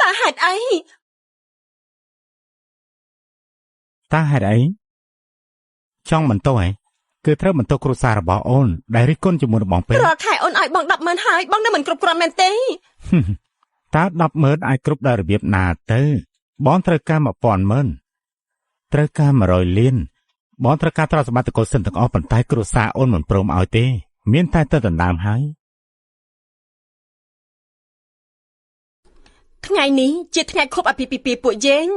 តាហេតុអីចង់បន្ទោសហ៎គឺត្រូវបន្ទោសគ្រួសាររបស់អូនដែលរិះគន់ជាមួយនឹងបងពេករាល់ខែអូនឲ្យបង 10,000 ហើយបងនៅមិនគ្រប់គ្រាន់មែនទេ តើ 10,000 អាចគ្រប់ដល់របៀបណាទៅបងត្រូវការ 10,000 ត្រូវការ 100 លានបងត្រូវការទ្រព្យសម្បត្តិកុលសិនទាំងអស់ប៉ុន្តែគ្រួសារអូនមិនព្រមឲ្យទេមានតែទៅដណ្ដើមហើយថ្ងៃនេះជាថ្ងៃខួបអាពាហ៍ពិពាហ៍ពួកយើង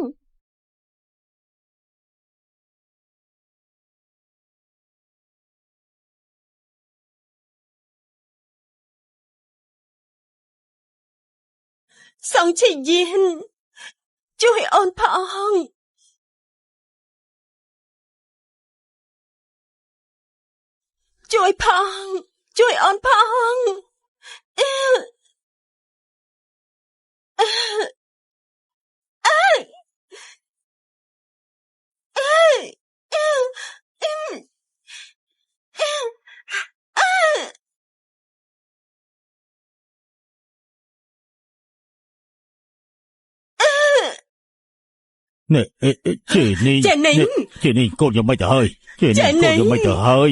សងជាយានជួយអូនផងជួយអូនផងនេះជានេះកូនយកមិនទៅហើយកូនយកមិនទៅហើយ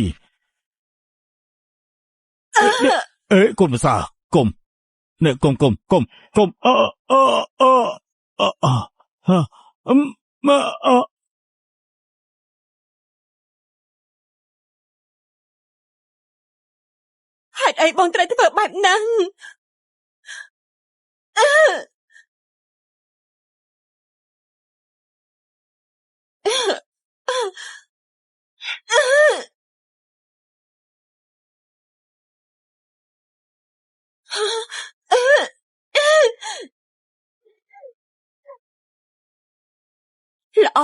កូនភាសាគុំនេះគុំហេតុអីបងត្រូវធ្វើបែបហ្នឹងល្អ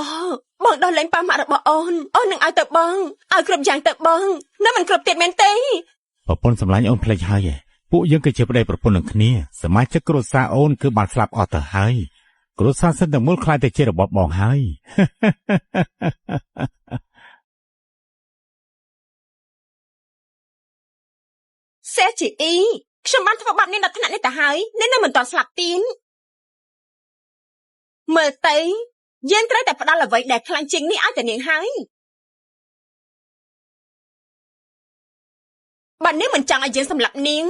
បងដោះលែងប៉ាម៉ាក់របស់អូននឹងឲ្យទៅបងឲ្យគ្រប់យ៉ាងទៅបងនៅមិនគ្រប់ទៀតមែនទេប្រពន្ធសម្លាញ់អូនភ្លេចហើយពួកយើងគឺជាប្តីប្រពន្ធនឹងគ្នាសមាជិកគ្រួសារអូនគឺបានស្លាប់អស់ទៅហើយគ្រួសារសិនទាំងមូលខ្លាយទៅជារបស់បងហើយសេជីអ៊ីខ្ញុំបានធ្វើបាបនាងដល់ថ្នាក់នេះទៅហើយនាងនៅមិនទាន់ស្លាប់ទៀតមើលទៅយើងត្រូវតែផ្ដល់អ្វីដែលខ្លាំងជាងនេះឲ្យតែនាងហើយបើនាងមិនចង់ឲ្យយើងសម្លាប់នាង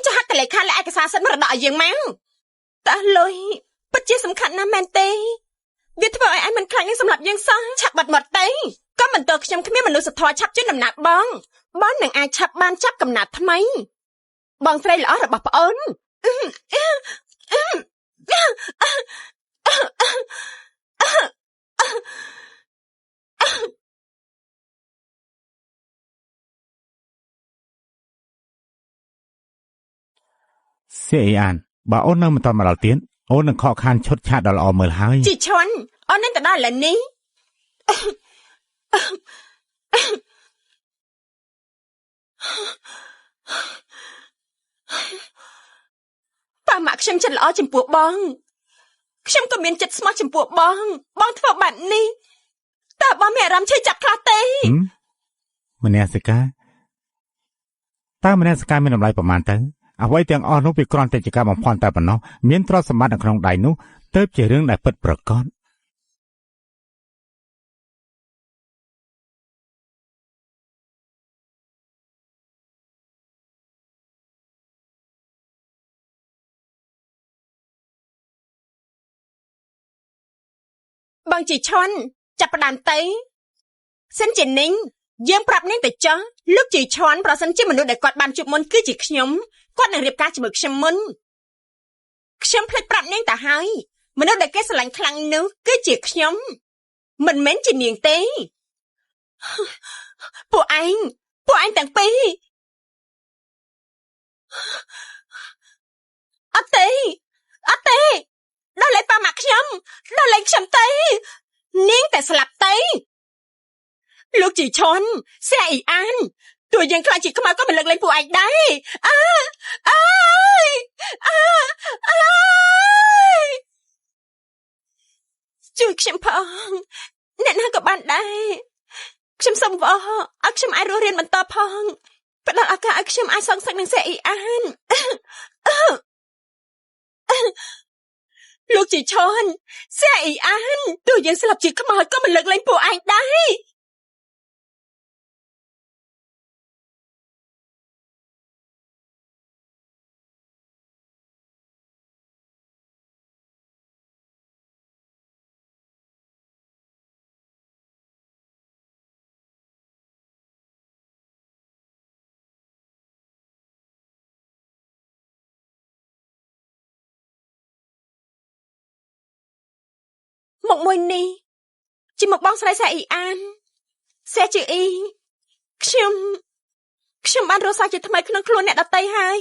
ចុះហត្ថលេខាและឯកសារសិទ្ធិមរតកឲ្យយើងមកតើលុយពិតជាសំខាន់ណាស់មែនទេវាធ្វើឲ្យឯងមិនខ្លាចនឹងសម្លាប់យើងសោះឆាប់បាត់មាត់ទៅក៏មិនតើខ្ញុំគ្មានមនុស្សធម៌ឆាប់ជន់ដំណាក់បងនឹងអាចឆាប់បានចាប់កំណត់ថ្មីបងស្រីល្អរបស់ប្អូនសេអ៊ីអានបើអូននៅមិនទាន់មកដល់ទៀតអូននឹងខកខានឈុតឆាកដ៏ល្អមើលហើយជីឈុនអូននឹងទៅដល់ឥឡូវនេះប៉ាម៉ាក់ខ្ញុំចិត្តល្អចំពោះបងខ្ញុំក៏មានចិត្តស្មោះចំពោះបងធ្វើបែបនេះតើបងមានអារម្មណ៍ឈឺចាប់ខ្លះទេមនសិកាតើមនសិកាមានតម្លៃប្រមាណទៅអ្វីទាំងអស់នោះវាគ្រាន់តែជាការបំផន់តែប៉ុណ្ណោះមានទ្រព្យសម្បត្តិនៅក្នុងដៃនោះទើបជារឿងដែលពិតប្រាកដបងជីឈុនចាប់ផ្ដើមទៅសិនជានីងយើងប្រាប់នាងទៅចោះលោកជីឈុនប្រសិនជាមនុស្សដែលគាត់បានជួបមុនគឺជាខ្ញុំគាត់នឹងរៀបការជាមួយខ្ញុំមុនខ្ញុំភ្លេចប្រាប់នាងទៅហើយមនុស្សដែលគេស្រឡាញ់ខ្លាំងនោះគឺជាខ្ញុំមិនមែនជានាងទេពួកឯងទាំងពីរអត់ទេដល់លេប៉ាម៉ាក់ខ្ញុំដល់លេខ្ញុំទៅនាងតែស្លាប់ទៅលោកជីឈុនសេអ៊ីអានទោះយើងខ្លាចជាខ្មៅក៏មិនលើកលែងពួកឯងដែរជួយខ្ញុំផងអ្នកណាក៏បានដែរខ្ញុំសូមវល់ឲ្យខ្ញុំអាចរស់រានបន្តផងផ្ដល់ឱកាសឲ្យខ្ញុំអាចសងសឹកនឹងសេអ៊ីអាន លោកជីឈុនសែអ៊ីអានទោះយើងស្លាប់ជាខ្មោចក៏មិនលើកលែងពួកឯងដែរមកមួយនេះជាមកបងស្រីសែអ៊ីអានសែជាអ៊ីខ្ញុំបានរស់សាជាថ្មីក្នុងខ្លួនអ្នកដតីហើយ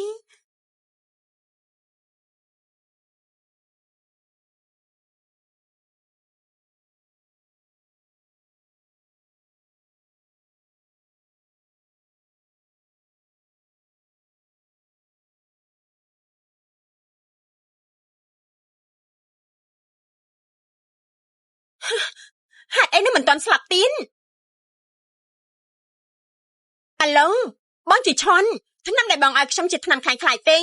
ហេតុអីនេះមិនទាន់ស្លាប់ទៀតអាឡូបងជីឈុនថ្នាំដែលបងឲ្យខ្ញុំជាថ្នាំខ្លាំងខ្លាយទេ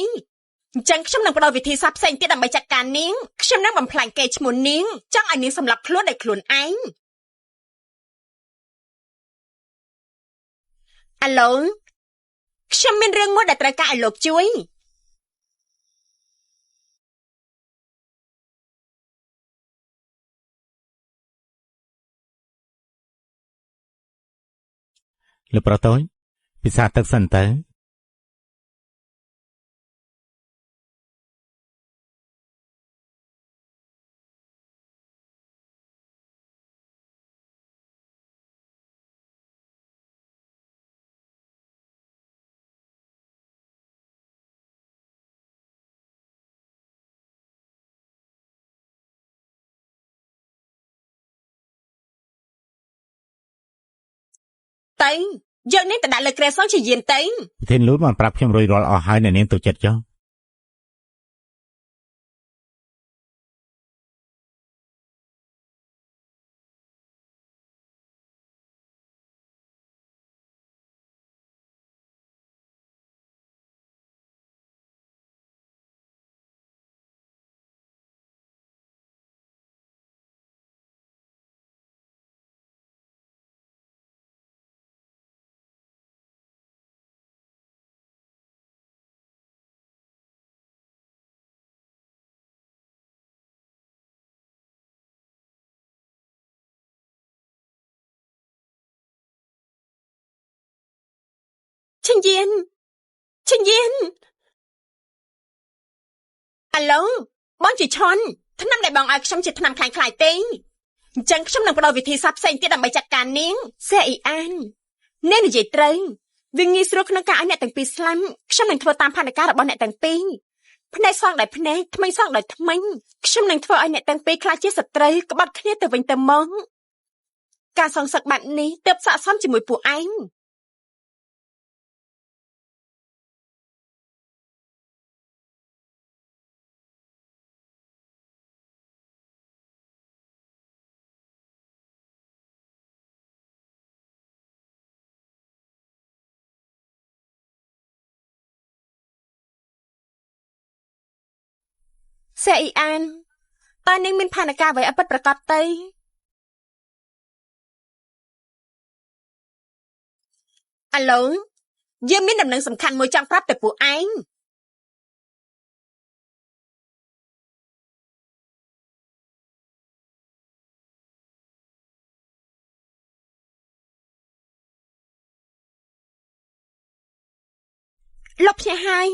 អញ្ចឹងខ្ញុំនឹងបដូរវិធីសាស្ត្រផ្សេងទៀតដើម្បីចាត់ការនាងខ្ញុំនឹងបំផ្លាញកេរ្តិ៍ឈ្មោះនាងចង់ឲ្យនាងសម្លាប់ខ្លួនដោយខ្លួនឯងអាឡូខ្ញុំមានរឿងមួយដែលត្រូវការឲ្យលោកជួយលោកប្រតូចពិសាទឹកសិនទៅទៅយកនាងទៅដាក់លើក្រែសងជាយានទៅប្រធានលូតបានប្រាប់ខ្ញុំរួចរាល់អស់ហើយអ្នកនាងទុកចិត្តចុះឈិញយានអាឡូបងជីឈុនថ្នាំដែលបងឲ្យខ្ញុំជាថ្នាំខ្លាំងខ្លាយទេអញ្ចឹងខ្ញុំនឹងបដូរវិធីសាស្ត្រផ្សេងទៀតដើម្បីចាត់ការនាងសែអ៊ីអានអ្នកនិយាយត្រូវវាងាយស្រួលក្នុងការឲ្យអ្នកទាំងពីរស្លាប់ខ្ញុំនឹងធ្វើតាមផែនការរបស់អ្នកទាំងពីរភ្នែកសងដោយភ្នែកថ្មីសងដោយថ្មីខ្ញុំនឹងធ្វើឲ្យអ្នកទាំងពីរខ្លាចជាសត្រូវក្បត់គ្នាទៅវិញទៅមកការសងសឹកបែបនេះទើបស័ក្តិសមជាមួយពួកឯងសែអ៊ីអានតើនាងមានផែនការអ្វីឲ្យពិតប្រាកដទៅអាឡូយើងមានដំណឹងសំខាន់មួយចង់ប្រាប់ទៅពួកឯងលុបភ្នែកហើយ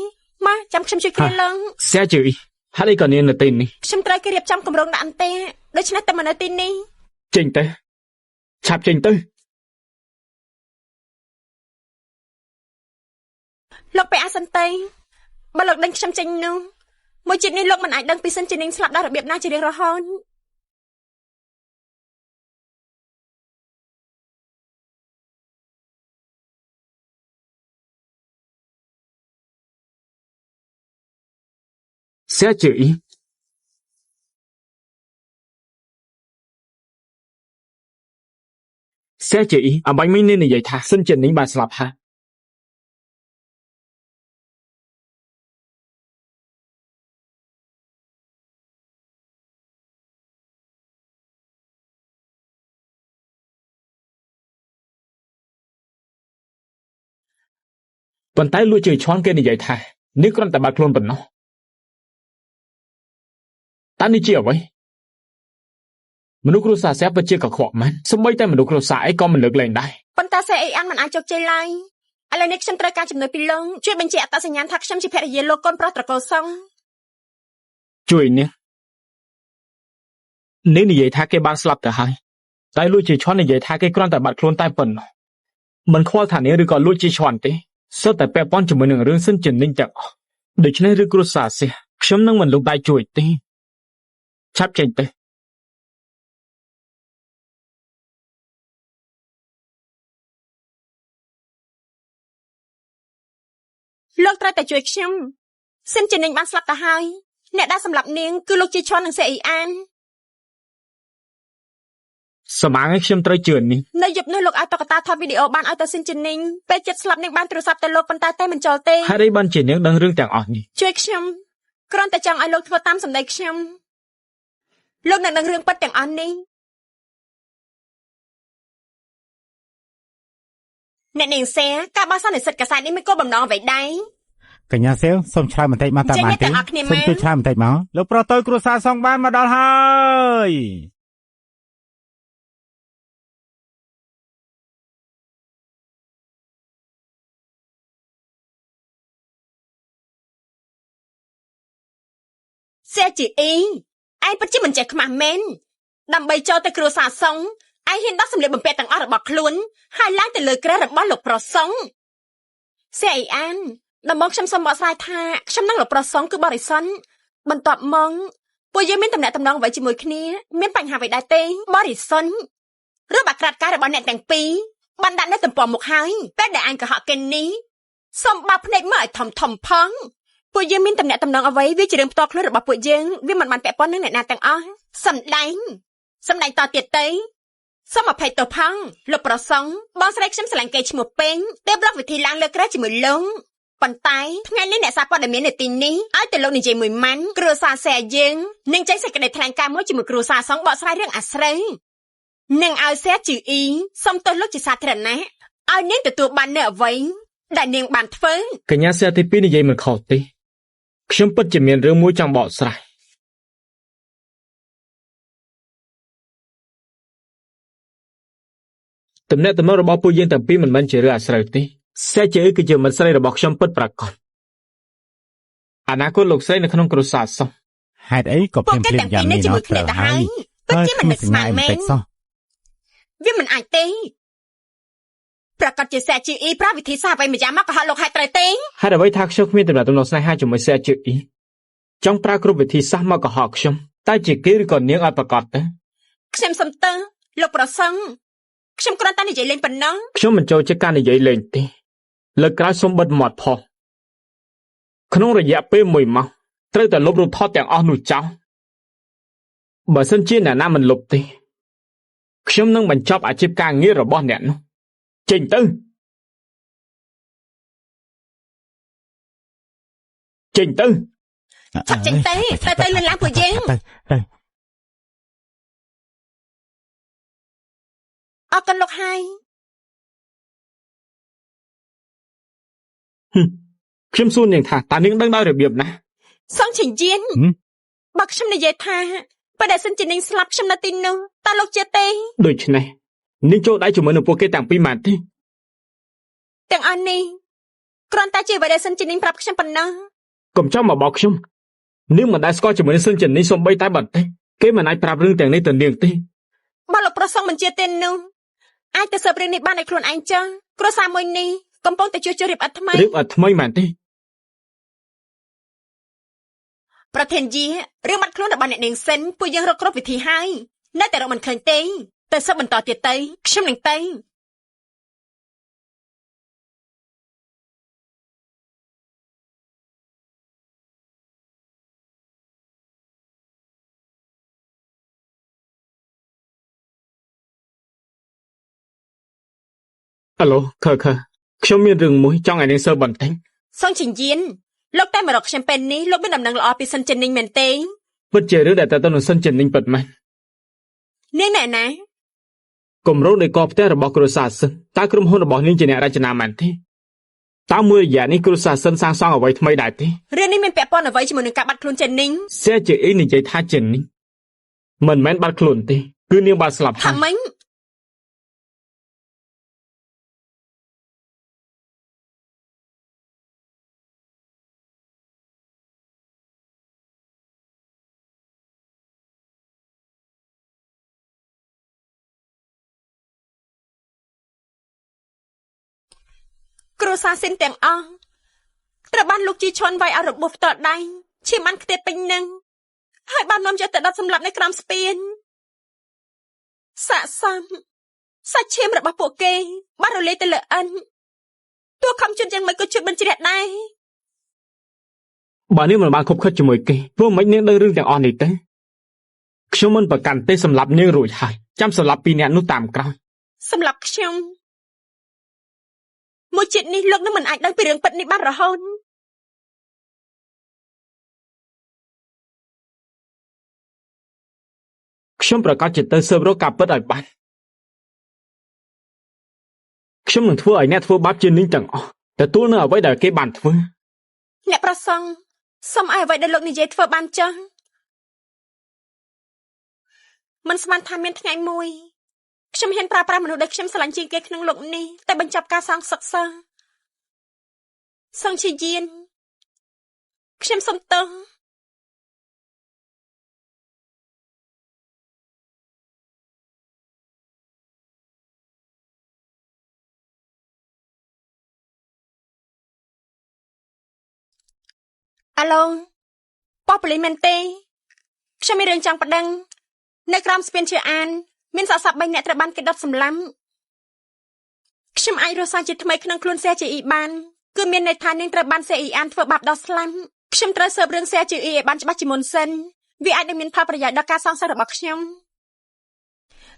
មកចាំខ្ញុំជួយគេឡើងសែជឺហើយនេះក៏នាងនៅទីនេះខ្ញុំត្រូវគេរៀបចំគម្រោងដាក់អន្ទែដូច្នេះតែមកនៅទីនេះចេញទៅឆាប់ចេញទៅលោកไปអាសិនទៅបើលោកដឹងខ្ញុំចេញនោះមួយជាតិនេះលោកមិនអាចដឹងពីសិនជានាងស្លាប់ដោយរបៀបណាជារៀងរហូតសែជឺអំបញ្ញមិញនេះនិយាយថាសិនជានាងបានស្លាប់ហើយ ប៉ុន្តែលួចជឿឈន់គេនិយាយថានេះគ្រាន់តែបាត់ខ្លួនប៉ុណ្ណោះតើនេះជាអ្វីមនុស្សគ្រួសារសែពិតជាកខ្វក់មែនសូម្បីតែមនុស្សគ្រួសារអីក៏មិនលើកលែងដែរប៉ុន្តែសេអ៊ីអានមិនអាចជោគជ័យឡើយឥឡូវនេះខ្ញុំត្រូវការជំនួយពីលោកជួយបញ្ជាក់អត្តសញ្ញាណថាខ្ញុំជាភរិយាលោកកូនប្រុសត្រកូលសុងជួយនាងនិយាយថាគេបានស្លាប់ទៅហើយតែលួចជឿឈន់និយាយថាគេគ្រាន់តែបាត់ខ្លួនតែប៉ុណ្ណោះមិនខ្វល់ថានាងឬក៏លួចជឿឈន់ទេសុទ្ធតែពាក់ព័ន្ធជាមួយនឹងរឿងសិនជានឹងទាំងអស់ដូច្នេះឬគ្រួសារសែខ្ញុំនឹងមិនលុបដៃជួយទេឆាប់ចេញទៅលោកត្រូវតែជួយខ្ញុំសិនជានាងបានស្លាប់ទៅហើយអ្នកដែលសម្លាប់នាងគឺលោកជាឈន់និងសេអ៊ីអានសម្បាងឲ្យខ្ញុំត្រូវជឿនាងនៅយប់នោះលោកឲ្យតុក្កតាថតវីដេអូបានឲ្យទៅសិនជានាងពេលចិត្តស្លាប់នាងបានទូរស័ព្ទទៅលោកប៉ុន្តែតែមិនចូលទេហេតុអីបានជានាងដឹងរឿងទាំងអស់នេះជួយខ្ញុំគ្រាន់តែចង់ឲ្យលោកធ្វើតាមសម្ដីខ្ញុំលោកនឹងដឹងរឿងពិតទាំងអស់នេះអ្នកនាងសែការបោះសន្និសិទកាសែតនេះមានគោលបំណងអ្វីដែរកញ្ញាសែសូមឆ្លើយបន្តិចមកតាមបានទេសូមជួយឆ្លើយបន្តិចមកលោកប្រុសតូចគ្រួសារសងបានមកដល់ហើយសេជីអ៊ីឯងពិតជាមិនចេះខ្មាស់មែនដើម្បីចូលទៅគ្រួសារសុងឯងហ៊ានដោះសម្លៀកបំពាក់ទាំងអស់របស់ខ្លួនហើយឡើងទៅលើគ្រែរបស់លោកប្រុសសុងសេអ៊ីអានដំបងខ្ញុំសូមបកស្រាយថាខ្ញុំនិងលោកប្រុសសុងគឺបរិសុទ្ធបន្ទាប់មកពួកយើងមានតំណែងតំណងអ្វីជាមួយគ្នាមានបញ្ហាអ្វីដែរទេបរិសុទ្ធឬបាក្រាតកាយរបស់អ្នកទាំងពីរបានដាក់នៅទំព័រមុខហើយពេលដែលអញកុហកគេនេះសូមបើកភ្នែកមើលឲ្យធំផងពួកយើងមានតំណែងតំណងអ្វីវាជារឿងផ្ទាល់ខ្លួនរបស់ពួកយើងវាមិនបានពាក់ព័ន្ធនឹងអ្នកណាទាំងអស់សម្ដែងតទៀតទៅសូមអភ័យទោសផងលោកប្រសង់បងស្រីខ្ញុំស្រឡាញ់គេឈ្មោះពេងតែប្រកវិធីឡើងលើក្រែជាមួយលោកប៉ុន្តែថ្ងៃនេះអ្នកសារព័ត៌មាននៅទីនេះឲ្យតែលោកនិយាយមួយម៉ាន់គ្រួសារសែយើងនឹងចេញសេចក្តីថ្លែងការណ៍មួយជាមួយគ្រួសារសងបកស្រាយរឿងអាស្រូវនឹងឲ្យសែជឺអ៊ីសុំទោសលោកជាសាធារណៈឲ្យនាងទទួលបាននៅអ្វីដែលនាងបានធ្វើកញ្ញាសែទី2និយាយមិនខុសទេខ្ញុំពិតជាមានរឿងមួយចង់បកស្រាយតំណែងតំណងរបស់ពួកយើងទាំងពីរមិនមែនជារឿងអាស្រូវទេសេចក្តីគឺជាមិត្តស្រីរបស់ខ្ញុំពិតប្រាកដអនាគតលោកស្រីនៅក្នុងគ្រួសារសោះហេតុអីក៏ភ្លាមយ៉ាងនេះជាមួយគ្នាទៅហើយពិតជាមិននឹកស្មានមែនវាមិនអាចទេប្រកាសជាសេជីអ៊ីប្រាវិធីសាស្ត្រអ្វីម្យ៉ាងមកក៏ហៅលោកហេតុត្រូវទេហេតុអ្វីថាខ្ញុំគ្មានតំណែងតំណងស្នេហាជាមួយសេជីអ៊ីចង់ប្រើគ្រប់វិធីសាស្ត្រមកក៏ហៅខ្ញុំតែជាគេឬក៏នាងឲ្យប្រកាសទៅខ្ញុំសុំទៅលោកប្រសង់ខ្ញុំគ្រាន់តែនិយាយលេងប៉ុណ្ណឹងខ្ញុំមិនចូលចិត្តការនិយាយលេងទេលើកក្រោយសូមបិទមាត់ផុសក្នុងរយៈពេល1ម៉ោងត្រូវតែលុបរូបថតទាំងអស់នោះចោលបើសិនជាអ្នកណាមិនលុបទេខ្ញុំនឹងបញ្ចប់អាជីពការងាររបស់អ្នកនោះចេញទៅឆាប់ចេញទៅលឿនឡើងពួកយើងអរគុណលោកហើយខ្ញុំសួរនាងថាតើនាងដឹងដោយរបៀបណាសងជាយានបើខ្ញុំនិយាយថាបើដែលសិនជានាងស្លាប់ខ្ញុំនៅទីនោះតើលោកជាទេដូច្នេះនាងចូលដៃជាមួយនឹងពួកគេទាំងពីរម៉ានទេទាំងអស់នេះគ្រាន់តែជាបើដែលសិនជានាងប្រាប់ខ្ញុំប៉ុណ្ណឹងកុំចាំមកបោកខ្ញុំនាងមិនដែលស្គាល់ជាមួយនឹងសិនជានេះសូម្បីតែបន្តិចគេមិនអាចប្រាប់រឿងទាំងនេះទៅនាងទេបើលោកប្រសងមិនជាទេនោះអាចទៅស៊ើបរឿងនេះបានឲ្យខ្លួនឯងចឹងគ្រួសារមួយនេះកំពុងតែជួសជុលរៀបអត់ថ្មីមែនទេប្រធានយារឿងបាត់ខ្លួនរបស់អ្នកនាងសិនពួកយើងរកគ្រប់វិធីហើយនៅតែរកមិនឃើញទេទៅស៊ើបបន្តទៀតទៅខ្ញុំនឹងទៅហៅឡូខើខ្ញុំមានរឿងមួយចង់ឲ្យនាងស៊ើបបន្តិចសងជាយានលោកតែមករកខ្ញុំពេលនេះលោកមានដំណឹងល្អពីសិនចិននីងមែនទេពិតជារឿងដែលតើតើនឹងសិនចិននីងពិតមែននាងណែណាគម្រោងនៃកផ្ទះរបស់គ្រួសារសិនតើក្រុមហ៊ុនរបស់នាងជាអ្នករចនាមែនទេ តើមួយរយៈនេះគ្រូសាសិនសាងសង់អ្វីថ្មីដែរទេរឿងនេះមានពាក់ព័ន្ធអ្វីជាមួយនឹងការបាត់ខ្លួនចេននីងសៀជាអ៊ីនិយាយថាចេននីងមិនមែនបាត់ខ្លួនទេគឺនាងបានស្លាប់ហើយថាម៉េចគ្រួសារសិនទាំងអស់ត្រូវបានលោកជីឈុនវាយឲ្យរបួសផ្ទាល់ដៃឈាមបានខ្ទេតពេញនឹងហើយបាននាំយកទៅដុតសម្លាប់នៅក្រោមស្ពានសាកសមសាច់ឈាមរបស់ពួកគេបានរលាយទៅលើអិនទោះខំជន់យ៉ាងម៉េចក៏ជន់មិនជ្រះដែរបើនាងមិនបានខົບខិតជាមួយគេព្រោះមិននាងដឹងរឿងទាំងអស់នេះទេខ្ញុំមិនប្រកាន់ទេសម្លាប់នាងរួចហើយចាំសម្លាប់ពីរនាក់នោះតាមក្រោយសម្លាប់ខ្ញុំមួយជាតិនេះលោកនឹងមិនអាចដឹងពីរឿងពិតនេះបានរហូតខ្ញុំប្រកាសជាទៅស៊ើបរកការពិតឲ្យបានខ្ញុំនឹងធ្វើឲ្យអ្នកធ្វើបាបជានាងទាំងអស់ទទួលនៅអ្វីដែលគេបានធ្វើអ្នកប្រសង់សូមឲ្យអ្វីដែលលោកនិយាយធ្វើបានចុះមិនស្មានថាមានថ្ងៃមួយខ្ញុំហ៊ានប្រើប្រាស់មនុស្សដែលខ្ញុំស្រឡាញ់ជាងគេក្នុងលោកនេះតែបញ្ចប់ការសាងសិក្សាសង្ឃជាយានខ្ញុំសុំទោសអាឡូប៉ោះប៉ូលីសមែនទេខ្ញុំមានរឿងចង់ប្តឹងនៅក្រោមស្ពានជាអានមានសាកសព3នាក់ត្រូវបានគេដុតសម្លាប់ខ្ញុំអាចរស់សាជាថ្មីក្នុងខ្លួនសេជាអ៊ីបានគឺមានន័យថានាងត្រូវបានសេអ៊ីអានធ្វើបាបដល់ស្លាប់ខ្ញុំត្រូវស៊ើបរឿងសេជាអ៊ីឲ្យបានច្បាស់ជាមុនសិនវាអាចនឹងមានផលប្រយោជន៍ដល់ការសងសឹករបស់ខ្ញុំ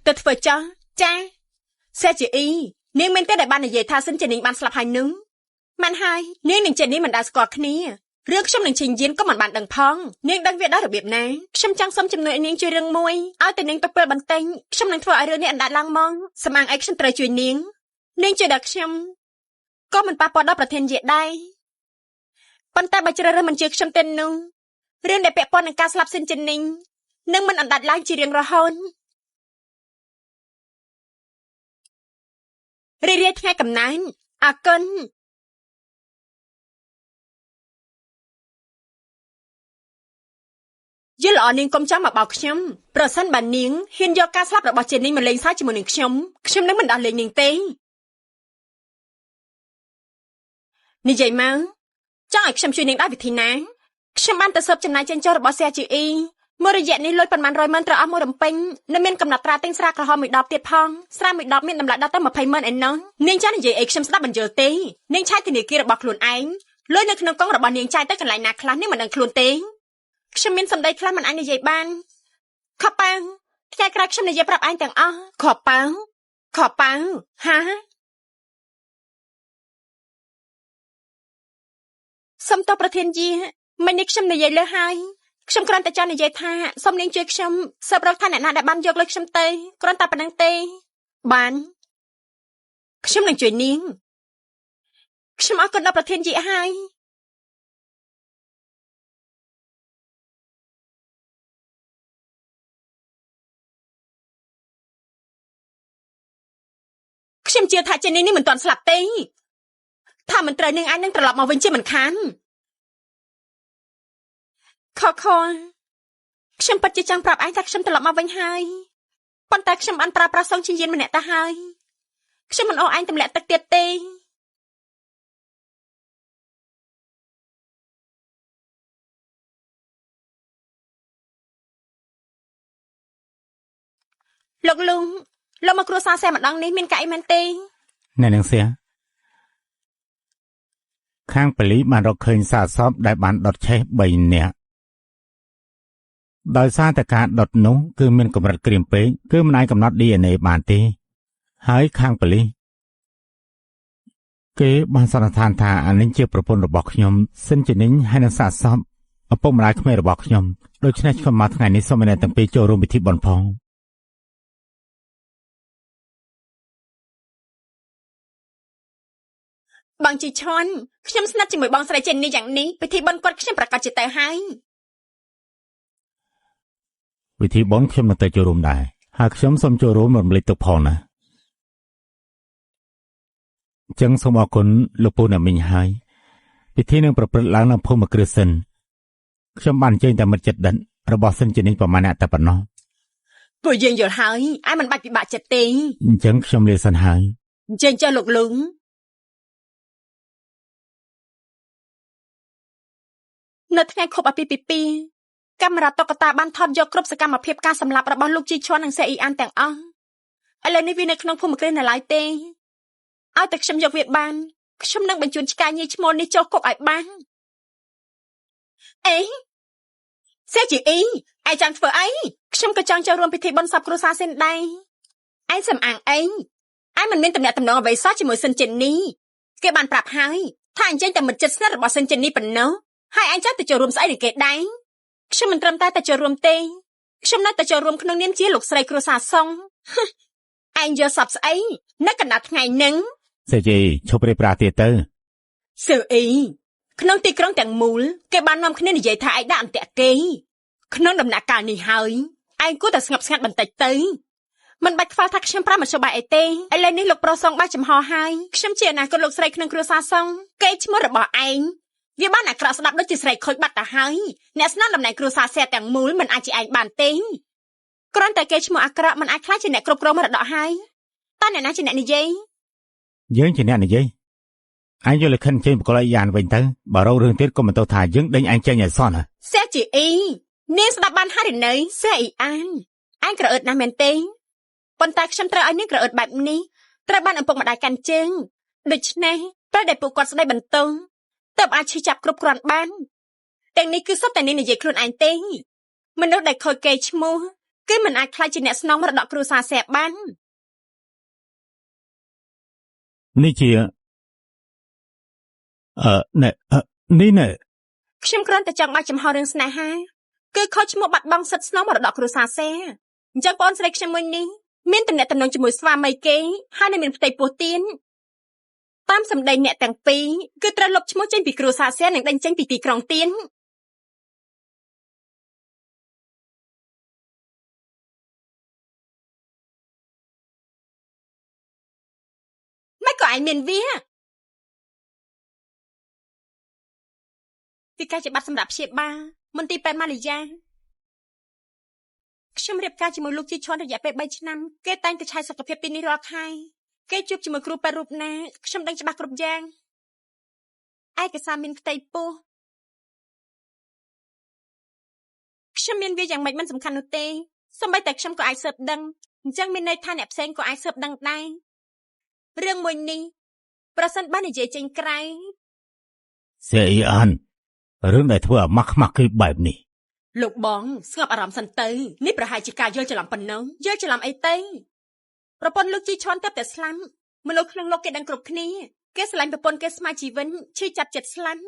ទៅធ្វើចោះចាសេជាអ៊ីនាងមែនទេដែលបាននិយាយថាសិនជានាងបានស្លាប់ហើយនឹងមិនហើយនាងនឹងចេញនេះមិនដែលស្គាល់គ្នារឿងខ្ញុំនឹងឈិញយានក៏មិនបានដឹងផងនាងដឹងវាដល់របៀបណាខ្ញុំចង់សុំជំនួយឲ្យនាងជួយរឿងមួយឲ្យតែនាងទៅពេលបន្តិចខ្ញុំនឹងធ្វើឲ្យរឿងនេះអណ្ដាតឡើងមកសម្អាងអីខ្ញុំត្រូវជួយនាងជួយដល់ខ្ញុំក៏មិនប៉ះពាល់ដល់ប្រធានយាដែរប៉ុន្តែបើជ្រើសរើសមិនជឿខ្ញុំទេនោះរឿងដែលពាក់ព័ន្ធនឹងការស្លាប់សិនជានាងនឹងមិនអណ្ដាតឡើងជារៀងរហូតរីរាយថ្ងៃកំណើតអរគុណយល់ល្អនាងកុំចាំមកបោកខ្ញុំប្រសិនបើនាងហ៊ានយកការស្លាប់របស់ចេននេះមកលេងសើចជាមួយនឹងខ្ញុំនឹងមិនដោះលែងនាងទេនិយាយមកចង់ឲ្យខ្ញុំជួយនាងដោយវិធីណាខ្ញុំបានទៅស៊ើបចំណាយចិញ្ចោះរបស់ CGE មួយរយៈនេះលុយប៉ុន្មាន100ម៉ឺនត្រូវអស់មួយរំពេញនៅមានកំណត់ត្រាទិញស្រាក្រហមមួយដបទៀតផងស្រាមួយដបមានតម្លៃដល់ទៅ20ម៉ឺនឯណោះនាងចានិយាយអីខ្ញុំស្ដាប់បញ្យល់ទេនាងឆាយធនាគាររបស់ខ្លួនឯងលុយនៅក្នុងកង់របស់នាងចាយទៅកន្លែងណាខ្លះនាងមិនដឹងខ្លួនទេខ្ញុំមានសម្ដីខ្លះមិនអាចនិយាយបានខប៉ាំងថ្ងៃក្រោយខ្ញុំនិយាយប្រាប់ឯងទាំងអស់ខប៉ាំងហាសុំតបប្រធានយាមិននេះខ្ញុំនិយាយលើហើយខ្ញុំគ្រាន់តែចង់និយាយថាសូមនាងជួយខ្ញុំស៊ើបរកថាអ្នកណាដែលបានយកលុយខ្ញុំទៅគ្រាន់តែប៉ុណ្្នឹងទេបានខ្ញុំនឹងជួយនាងខ្ញុំអរគុណដល់ប្រធានយាហើយខ្ញុំជឿថាចេននេះមិនទាន់ស្លាប់ទេថាមិនត្រូវនាងឯងនឹងត្រឡប់មកវិញជាមិនខានខខ្ញុំពិតជាចង់ប្រាប់ឯងថាខ្ញុំត្រឡប់មកវិញហើយប៉ុន្តែខ្ញុំបានប្រើប្រាស់សងជាយានម្នាក់ទៅហើយខ្ញុំមិនអោឯងទម្លាក់ទឹកទៀតទេលោកមកគ្រួសារសែម្ដងនេះមានកៅអីមែនទេណែនាងសៀខាងប៉ូលីសបានរកឃើញសាកសពដែលបានដុតឆេះ3នាក់ដោយសារតែការដុតនោះគឺមានកម្រិតក្រៀមពេកគឺមិនអាចកំណត់ DNA បានទេហើយខាងប៉ូលីសគេបានសន្និដ្ឋានថាអានេះជាប្រពន្ធរបស់ខ្ញុំសិនជានិញហើយនឹងសាកសពឪពុកម្ដាយក្មេករបស់ខ្ញុំដូច្នេះខ្ញុំមកថ្ងៃនេះសូមឲ្យអ្នកទាំងពីរចូលរួមពិធីបុណ្យផង បងជីឈុនខ្ញុំស្និទ្ធជាមួយបងស្រីចេននេះយ៉ាងនេះពិធីបុណ្យគាត់ខ្ញុំប្រកាសជាទៅហើយវិធីបុណ្យខ្ញុំនៅតែចូលរួមដែរហើយខ្ញុំសូមចូលរួមរំលែកទុក្ខផងណាចឹងសូមអរគុណលោកពូណាមីងហើយពិធីនឹងប្រព្រឹត្តឡើងនៅភូមិគ្រឿសិនខ្ញុំបានចេញតែមិត្តចិត្តដិតរបស់សិនជានេះប្រមាណអ្នកតែប៉ុណ្ណោះពួកយើងយល់ហើយឯមិនបាច់ពិបាកចិត្តទេអញ្ចឹងខ្ញុំលាសិនហើយអញ្ចឹងចុះលោកលឹងនៅថ្ងៃខួបអាពាហ៍ពិពាហ៍កាមេរ៉ាតុក្កតាបានថតយកគ្រប់សកម្មភាពការសម្លាប់របស់លោកជីឈុននិងសេអ៊ីអានទាំងអស់ឥឡូវនេះវានៅក្នុងភូមិគ្រឿនៅឡើយទេឲ្យតែខ្ញុំយកវាបានខ្ញុំនឹងបញ្ជូនឆ្កែញីឈ្មោលនេះចូលគុកឲ្យបានអេសេជីអ៊ីឯងចង់ធ្វើអីខ្ញុំក៏ចង់ចូលរួមពិធីបុណ្យសពគ្រួសារសិនដែរឯងសំអាងអីឯងមិនមានទំនាក់ទំនងអ្វីសោះជាមួយសិនចិននេះគេបានប្រាប់ហើយថាអញ្ចឹងតែមិត្តជិតស្និទ្ធរបស់សិនចិននេះប៉ុណ្ណោះហើយឯងចង់ទៅចូលរួមស្អីនឹងគេដែរខ្ញុំមិនត្រឹមតែចូលរួមទេខ្ញុំនៅតែចូលរួមក្នុងនាមជាលោកស្រីគ្រួសារសុងឯងយកសពស្អីនៅកណ្ដាលថ្ងៃហ្នឹងសេជីឈប់រៀបប្រាទៀតទៅសើអីក្នុងទីក្រុងទាំងមូលគេបាននាំគ្នានិយាយថាឯងដាក់អន្ទាក់គេក្នុងដំណាក់កាលនេះហើយឯងគួរតែស្ងប់ស្ងាត់បន្តិចទៅមិនបាច់ខ្វល់ថាខ្ញុំប្រាំមធ្យោបាយអីទេឥឡូវនេះលោកប្រុសសងបានចំហហើយខ្ញុំជាអនាគតលោកស្រីក្នុងគ្រួសារសងគេឈ្មោះរបស់ឯងវាបានអាក្រក់ស្ដាប់ដូចជាស្រីខូចបាត់ទៅហើយអ្នកស្នងតំណែងគ្រួសារសែទាំងមូលមិនអាចជាឯងបានទេគ្រាន់តែគេឈ្មោះអាក្រក់មិនអាចខ្លាចជាអ្នកគ្រប់គ្រងមរតកហើយតើអ្នកណាជាអ្នកនិយាយយើងជាអ្នកនិយាយឯងយកលក្ខិនចេញបកលអានវិញទៅបើរោរឿងទៀតក៏មិនទៅថាយើងដេញឯងចេញឲ្យសោះណាសេជីអ៊ីនាងស្ដាប់បានហើយឬនៅសេអ៊ីអានឯងក្រអឺតណាស់មែនទេប៉ុន្តែខ្ញុំត្រូវឲ្យនាងក្រអឺតបែបនេះត្រូវបានឪពុកម្ដាយកាន់ជើងដូច្នេះពេលដែលពួកគាត់ស្ដីបន្ទោសទើបអាចឈឺចាប់គ្រប់គ្រាន់បានទាំងនេះគឺសុទ្ធតែនាងនិយាយខ្លួនឯងទេមនុស្សដែលខូចកេរ្តិ៍ឈ្មោះគឺមិនអាចខ្លាចជាអ្នកស្នងមរតកគ្រួសារសែបាននេះជានេះណែខ្ញុំគ្រាន់តែចង់បានចំហរឿងស្នេហាគឺខូចឈ្មោះបាត់បង់សិទ្ធិស្នងមរតកគ្រួសារសែអញ្ចឹងបងស្រីខ្ញុំមួយនេះមានទំនាក់ទំនងជាមួយស្វាមីគេហើយនៅមានផ្ទៃពោះទៀនតាមសម្ដីអ្នកទាំងពីរគឺត្រូវលុបឈ្មោះចេញពីគ្រួសារសែនិងដេញចេញពីទីក្រុងទៀនមិនក៏ឯងមានវាពីការជាបាត់សម្រាប់ព្យាបាលមន្ទីរពេទ្យម៉ាឡេយ៉ាខ្ញុំរៀបការជាមួយលោកជីឈុនរយៈពេល3ឆ្នាំគេតែងតែឆាយសុខភាពទីនេះរាល់ខែគេជួបជាមួយគ្រូពេទ្យរូបណាខ្ញុំដឹងច្បាស់គ្រប់យ៉ាងឯកសារមានផ្ទៃពោះខ្ញុំមានវាយ៉ាងម៉េចមិនសំខាន់នោះទេសូម្បីតែខ្ញុំក៏អាចស៊ើបដឹងអញ្ចឹងមានន័យថាអ្នកផ្សេងក៏អាចស៊ើបដឹងដែររឿងមួយនេះប្រសិនបើនិយាយចេញក្រៅសេអ៊ីអានរឿងដែលធ្វើឲ្យម៉ាស់ខ្មាស់គឺបែបនេះលោកបងស្ងប់អារម្មណ៍សិនទៅនេះប្រហែលជាការយល់ច្រឡំប៉ុណ្ណឹងយល់ច្រឡំអីទេប្រពន្ធលោកជីឈុនតែស្លាប់មនុស្សក្នុងលោកគេដឹងគ្រប់គ្នាគេស្រឡាញ់ប្រពន្ធគេស្មើជីវិនឈឺចាប់ចិត្តស្លាប់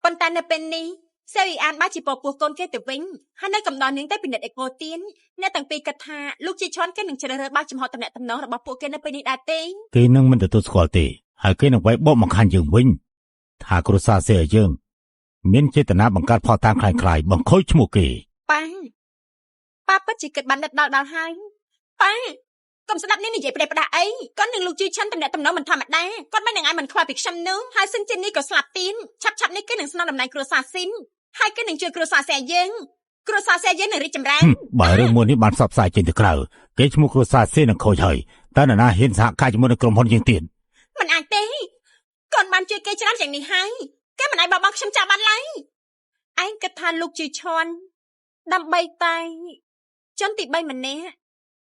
ប៉ុន្តែនៅពេលនេះសេរីអានបានជាពពោះកូនគេទៅវិញហើយនៅកំដរនាងទៅពិនិត្យអេកូទៀនអ្នកទាំងពីរគិតថាលោកជីឈុនគេនឹងជ្រើសរើសបើកចំហតំណែងតំណងរបស់ពួកគេនៅពេលនេះដែរទេគេនឹងមិនទទួលស្គាល់ទេហើយគេនឹងវាយបកមកខាងយើងវិញថាគ្រួសារសេយើងមានចេតនាបង្កើតផលតាមคล้ายៗបង្ខូចឈ្មោះគេប៉ាពិតជាគិតបានដល់ហើយប៉ាកុំស្ដាប់នាងនិយាយផ្ដេសផ្ដាស់អីគាត់នឹងលោកជីឈុនតំណែងតំណងមិនធម្មតាគាត់មិននឹងឲ្យមិនខ្វល់ពីខ្ញុំនឹងហើយសិនជានេះក៏ស្លាប់ទៀនឆាប់នេះគេនឹងស្នងតំណែងគ្រួសារស៊ីនហើយគេនឹងជួយគ្រួសារសេយើងគ្រួសារសេយើងនឹងរីកចម្រើនបើរឿងមួយនេះបានផ្សព្វផ្សាយចេញទៅក្រៅគេឈ្មោះគ្រួសារសេនឹងខូចហើយតើនរណាហ៊ានសហការជាមួយនឹងក្រុមហ៊ុនយើងទៀតមិនអាចទេកូនបានជួយគេច្រើនយ៉ាងនេះហើយគេមិនអាចបោះបង់ខ្ញុំចាស់បានឡើយឯងគិតថាលោកជីឈុនដើម្បីតែជនទី3ម្នាក់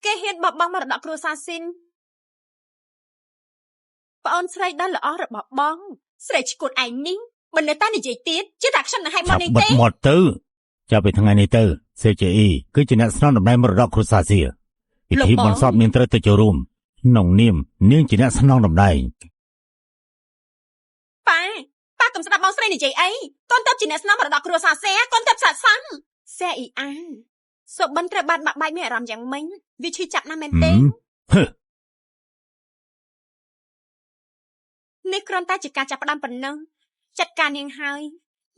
គេហ៊ានបោះបង់មរតកគ្រួសារស៊ីនប្អូនស្រីដ៏ល្អរបស់បងស្រីឈួតឯងនេះមិននៅតែនិយាយទៀតជឿថាខ្ញុំនឹងឲ្យមកនេះទេបិទមាត់ទៅចាប់ពីថ្ងៃនេះទៅ CJE គឺជាអ្នកស្នងតំណែងមរតកគ្រួសារសៀពិធីបុណ្យសពនាងត្រូវទៅចូលរួមក្នុងនាមនាងជាអ្នកស្នងតំណែងប៉ាកុំស្ដាប់បងស្រីនិយាយអីកូនតើបជាអ្នកស្នងមរតកគ្រួសារសែកូនតើបសាសាំងសេអ៊ីអាសុបិនត្រូវបានបាក់បែកមានអារម្មណ៍យ៉ាងម៉េចវាឈឺចាប់ណាស់មែនទេ នេះគ្រាន់តែជាការចាប់ផ្ដើមប៉ុណ្ណឹងចាត់ការនាងហើយ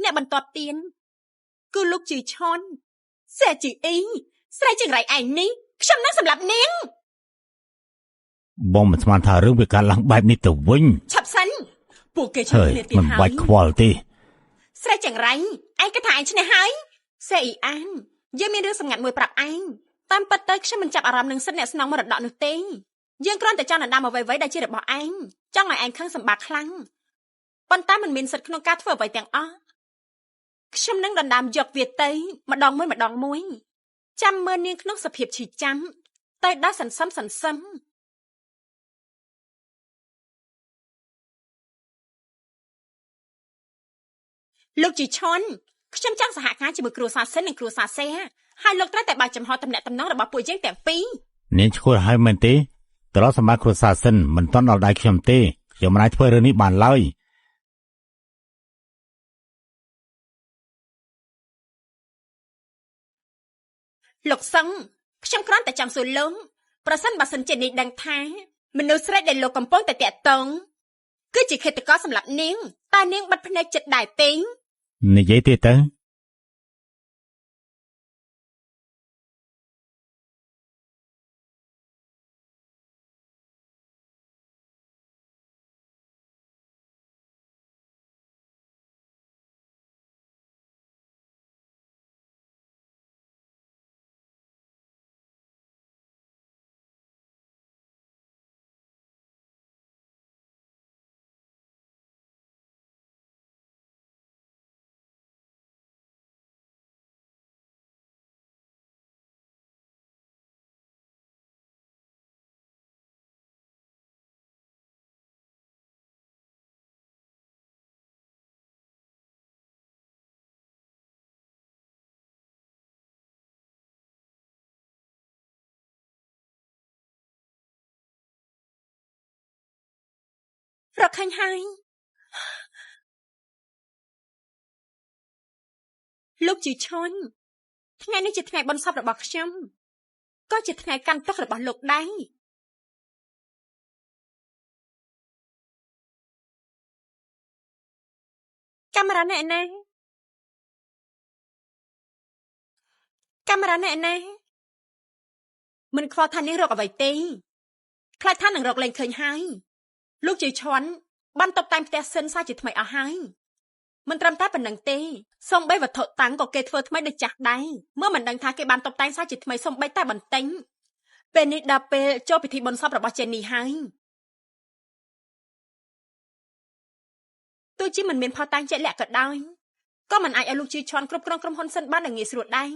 អ្នកបន្ទាប់ទៀតគឺលោកជីឆុនសេជីអ៊ីស្រីចង្រៃឯងនេះខ្ញុំនឹងសម្លាប់នាងបងមិនស្មានថារឿងវាកើតឡើងបែបនេះទៅវិញឆាប់សិនពួកគេជួយគ្នាទៀតហើយមិនបាច់ខ្វល់ទេស្រីចង្រៃឯងគិតថាឯងឈ្នះហើយសេអ៊ីអានយើងមានរឿងសម្ងាត់មួយប្រាប់ឯងតាមពិតទៅខ្ញុំមិនចាប់អារម្មណ៍នឹងសិទ្ធិអ្នកស្នងមរតកនោះទេយើងគ្រាន់តែចង់ដណ្ដើមអ្វីៗដែលជារបស់ឯងចង់ឲ្យឯងខឹងសម្បាខ្លាំងប៉ុន្តែមិនមានសិទ្ធិក្នុងការធ្វើអ្វីទាំងអស់ខ្ញុំនឹងដណ្ដើមយកវាទៅម្ដងមួយចាំមើលនាងក្នុងសភាពឈឺចាំទៅដល់សន្សឹមលោកជីឆុនខ្ញុំចង់សហការជាមួយគ្រួសារសិននិងគ្រួសារសេហើយលោកត្រូវតែបើកចំហទំនាក់ទំនងរបស់ពួកយើងទាំងពីរនាងឈ្គួរហើយមែនទេត្រឡប់សម្រាប់គ្រួសារសិនមិនទាន់ដល់ដៃខ្ញុំទេខ្ញុំមិនអាចធ្វើរឿងនេះបានឡើយលោកសឹងខ្ញុំគ្រាន់តែចង់សួរលោកប្រសិនបើសិនជានេះដឹងថាមនុស្សស្រីដែលលោកកំពុងតែតាក់ទងគឺជាឃាតករសម្រាប់នាងតើនាងបិទភ្នែកចិត្តដែរទេនិយាយទៀតទៅរកឃើញហើយលោកជីឆុនថ្ងៃនេះជាថ្ងៃបុណ្យសពរបស់ខ្ញុំក៏ជាថ្ងៃកាន់ទុក្ខរបស់លោកដែរកាមេរ៉ាអ្នកណាមិនខ្វល់ថានាងរកអ្វីទេខ្លាចថានឹងរកលែងឃើញហើយលោកជីឆុនបានតុបតែងផ្ទះសិនសាជាថ្មីអស់ហើយមិនត្រឹមតែប៉ុណ្្នឹងទេសូម្បីវត្ថុតាំងក៏គេធ្វើថ្មីដូចចាស់ដែរមើលមិនដឹងថាគេបានតុបតែងសាជាថ្មីសូម្បីតែបន្តិចពេលនេះដល់ពេលចូលពិធីបុណ្យសពរបស់ចេនីហើយទោះជាមិនមានផុសតាំងជាក់លាក់ក៏ដោយក៏មិនអាចឲ្យលោកជីឆុនគ្រប់គ្រងក្រុមហ៊ុនសិនបានយ៉ាងងាយស្រួលដែរ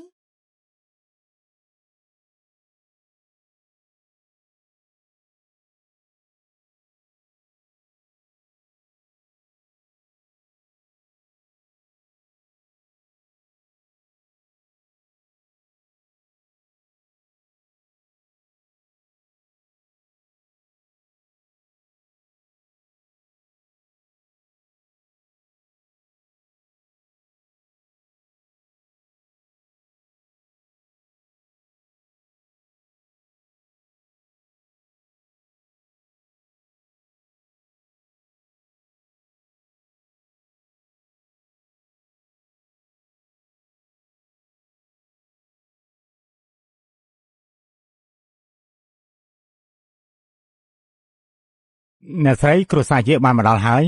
អ្នកស្រីគ្រួសារជាបានមកដល់ហើយ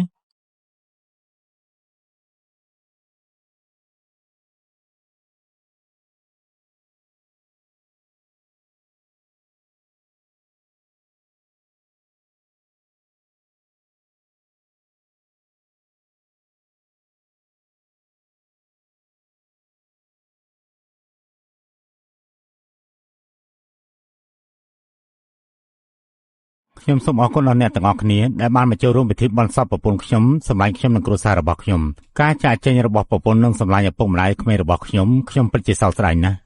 ខ្ញុំសូមអរគុណដល់អ្នកទាំងអស់គ្នាដែលបានមកចូលរួមពិធីបុណ្យសពប្រពន្ធខ្ញុំសម្លាញ់ខ្ញុំនិងគ្រួសាររបស់ខ្ញុំការចាកចេញរបស់ប្រពន្ធនិងសម្លាញ់ឪពុកម្ដាយក្មេងរបស់ខ្ញុំពិតជាសោកស្ដាយណាស់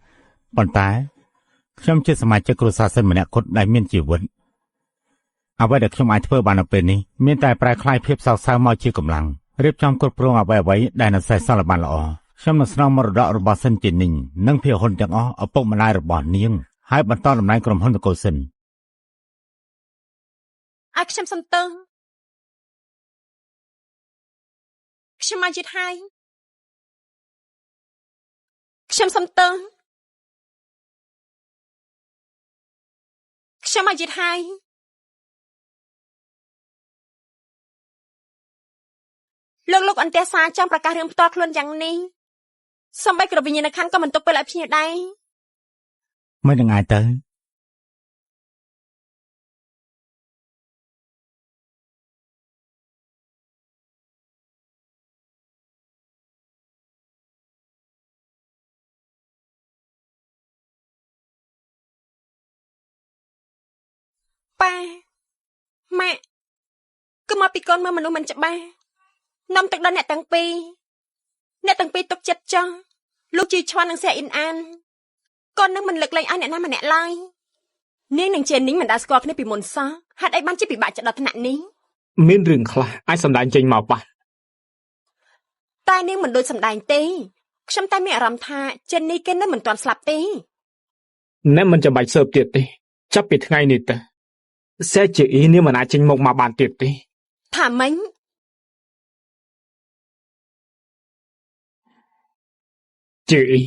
ប៉ុន្តែខ្ញុំជាសមាជិកគ្រួសារសិនម្នាក់គត់ដែលមានជីវិតអ្វីដែលខ្ញុំអាចធ្វើបាននៅពេលនេះមានតែប្រែក្លាយភាពសោកសៅមកជាកម្លាំងរៀបចំគ្រប់គ្រងអ្វីៗដែលនៅសេសសល់ឲ្យបានល្អខ្ញុំនឹងស្នងមរតករបស់សិនជានីងនិងភាគហ៊ុនទាំងអស់ឪពុកម្ដាយរបស់នាងហើយបន្តតំណែងក្រុមហ៊ុនតកូលសិនឲ្យខ្ញុំសំទោស ខ្ញុំមកយឺតហើយខ្ញុំសុំទោសខ្ញុំមកយឺតហើយលោកអន្តេសាចង់ប្រកាសរឿងផ្ទាល់ខ្លួនយ៉ាងនេះសូម្បីគ្រប់វិញ្ញាណក្ខន្ធក៏មិនទុកពេលឲ្យភ្ញៀវដែរមិននឹងអាចទៅប៉ាម៉ាក់គឺមកពីកូនមើលមនុស្សមិនច្បាស់នាំទឹកដល់អ្នកទាំងពីរទុកចិត្តចង់លោកជីឈ្វាន់និងសែអ៊ីនអានកូននឹងមិនលើកលែងឲ្យអ្នកណាម្នាក់ឡើយនាងនិងចេននីងមិនដែលស្គាល់គ្នាពីមុនសោះហេតុអីបានជាពិបាកចិត្តដល់ថ្នាក់នេះមានរឿងខ្លះអាចសម្ដែងចេញមកប៉ះតែនាងមិនដូចសម្ដែងទេខ្ញុំតែមានអារម្មណ៍ថាចេននីគេនៅមិនទាន់ស្លាប់ទេអ្នកមិនចាំបាច់ស៊ើបទៀតទេចាប់ពីថ្ងៃនេះទៅសែជាអ៊ីនេះមិនអាចចេញមកបានទៀតទេថាម៉េចជាអ៊ី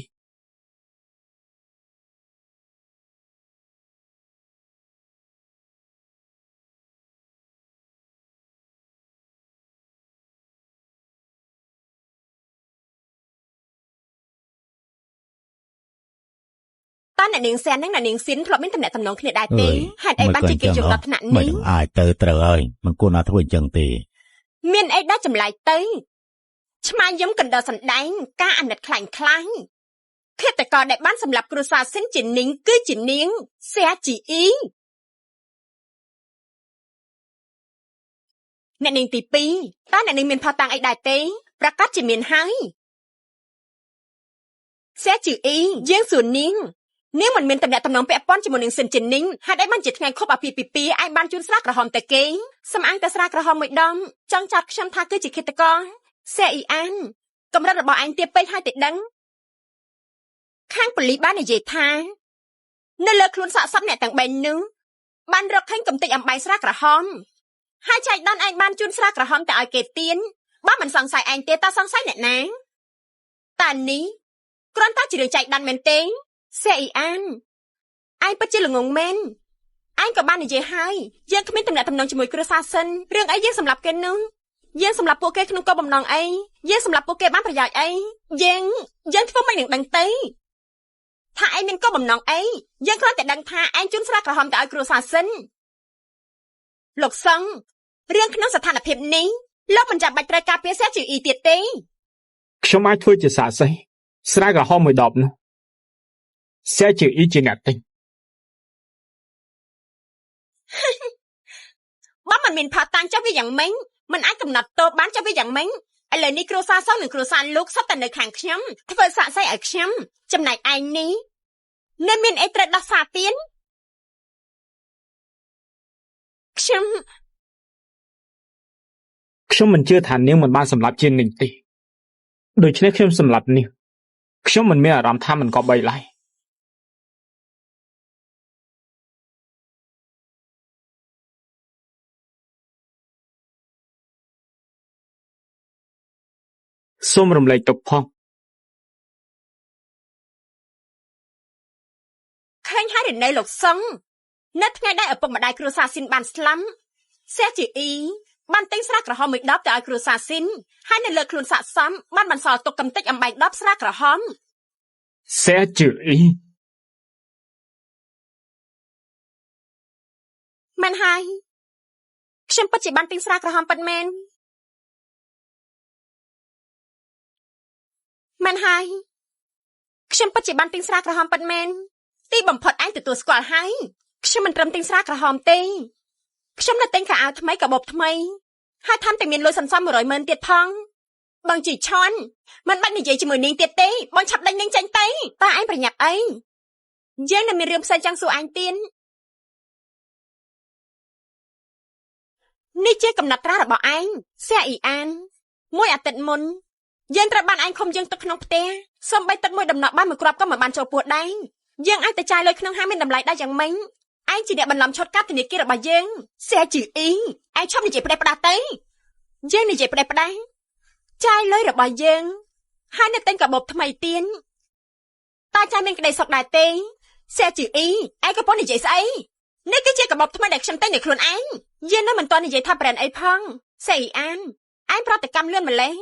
តើអ្នកនាងសែននិងអ្នកនាងស៊ីនធ្លាប់មានតំណែងគ្នាដែរទេហេតុអីបានជាគេយកដល់ថ្នាក់នេះមិនអាចទៅត្រូវហើយមិនគួរណាធ្វើអញ្ចឹងទេមានអីដែលចម្លែកទៅឆ្មាយំកណ្ដុរសណ្ដែងការអាណិតខ្លាញ់ឃាតករដែលបានសម្លាប់គ្រួសារស៊ីនជានីងគឺជានាងសែជីអ៊ីអ្នកនាងទី2តើអ្នកនាងមានផតាំងអីដែរទេប្រកាសជាមានហើយសែជីអ៊ីយើងសួរនាងមិនមានតំណែងតំណងពាក់ព័ន្ធជាមួយនឹងស៊ីនជានីងហេតុអីបានជាថ្ងៃខុបអាពាហ៍ពិពាហ៍ឯងបានជូនស្រាក្រហមតែគេសំអាងតែស្រាក្រហមមួយដងចង់ចាត់ខ្ញុំថាគឺជាឃាតករសែអ៊ីអានកម្រិតរបស់ឯងទាបពេកហើយតែដឹងខាងប៉ូលីសបាននិយាយថានៅលើខ្លួនសាកសពអ្នកទាំង3នោះបានរកឃើញកំទេចអំបែងស្រាក្រហមហើយចៃដន្យឯងបានជូនស្រាក្រហមតែឲ្យគេទៀនបើមិនសង្ស័យឯងទេតើសង្ស័យអ្នកណាតានេះគ្រាន់តែជារឿងចៃដន្យមែនទេសែអ៊ីអានឯងពិតជាល្ងងមែនឯងក៏បាននិយាយហើយយើងគ្មានតំណែងតំណងជាមួយគ្រួសារសិនរឿងអីយើងសម្លាប់គេនោះយើងសម្លាប់ពួកគេក្នុងគោលបំណងអីយើងសម្លាប់ពួកគេបានប្រយោជន៍អីយើងធ្វើមិននឹងដឹងទេថាឯងមានគោលបំណងអីយើងគ្រាន់តែដឹងថាឯងជូនស្រាក្រហមទៅឲ្យគ្រួសារសិនលោកសង្ឃរឿងក្នុងស្ថានភាពនេះលោកមិនចាំបាច់ត្រូវការពារសែជីអ៊ីទៀតទេខ្ញុំអាចធ្វើជាសាក្សីស្រាក្រហមមួយដបនោះសែជាអ៊ីជាអ្នកទិញបើមិនមានផាតាំងចុះវាយ៉ាងម៉េចមិនអាចកំណត់ទោសបានចុះវាយ៉ាងម៉េចឥឡូវនេះគ្រួសារសងនិងគ្រួសារលោកសុទ្ធតែនៅខាងខ្ញុំធ្វើសាក់សៃឲ្យខ្ញុំចំណែកឯងនេះនៅមានអីត្រូវដោះសារទៀតខ្ញុំមិនជឿថានាងមិនបានសម្លាប់ជានាងទេដូច្នេះខ្ញុំសម្លាប់នាងខ្ញុំមិនមានអារម្មណ៍ថាមិនក៏បីឡើយសូមរំលែកទុកផងឃើញហើយនៅលោកសង្ឃនៅថ្ងៃដែលឪពុកម្ដាយគ្រួសារស៊ីនបានស្លាប់សែជីអ៊ីបានទិញស្រាក្រហមមួយដបទៅឲ្យគ្រួសារស៊ីនហើយនៅលើខ្លួនសាកសមបានបន្សល់ទុកកំទេចអំបែងដបស្រាក្រហមសែជីអ៊ីមែនហើយខ្ញុំពិតជាបានទិញស្រាក្រហមពិតមែនហើយខ្ញុំពិតជាបានទិញស្រាក្រហមពិតមែនទីបំផុតឯងទទួលស្គាល់ហើយខ្ញុំមិនត្រឹមទិញស្រាក្រហមទេខ្ញុំនៅទិញខោអាវថ្មីកាបូបថ្មីហើយថែមទាំងមានលុយសន្សំ 100,000 ទៀតផងបងជីឆាន់មិនបាច់និយាយជាមួយនាងទៀតទេបងឆាប់ដេញនាងចេញទៅតើឯងប្រញាប់អីយើងនៅមានរឿងផ្សេងចង់សួរឯងទៀតនេះជាកំណត់ត្រារបស់ឯងសែអ៊ីអានមួយអាទិត្យមុនយើងត្រូវបានឯងឃុំយើងទឹកក្នុងផ្ទះសូម្បីទឹកមួយដំណក់បានមួយគ្រាប់ក៏មិនបានចូលពោះដែរយើងអាចទៅចាយលុយក្នុងហាងមានតម្លៃដែរយ៉ាងម៉េចឯងជាអ្នកបន្លំឈុតកាប់ធនាគាររបស់យើងសែជីអ៊ីឯងឈប់និយាយផ្ដេសផ្ដាស់ទៅយើងនិយាយផ្ដេសផ្ដាស់ ចាយលុយរបស់យើងហើយនៅទិញកាបូបថ្មីទៀតតើចាយមានក្តីសុខដែរទេសែជីអ៊ីឯងកំពុងនិយាយស្អីនេះគឺជាកាបូបថ្មីដែលខ្ញុំទិញដោយខ្លួនឯងយើងនៅមិនទាន់និយាយថាប្រែនអីផងសែអ៊ីអានឯងប្រតិកម្មលឿនម្លេះ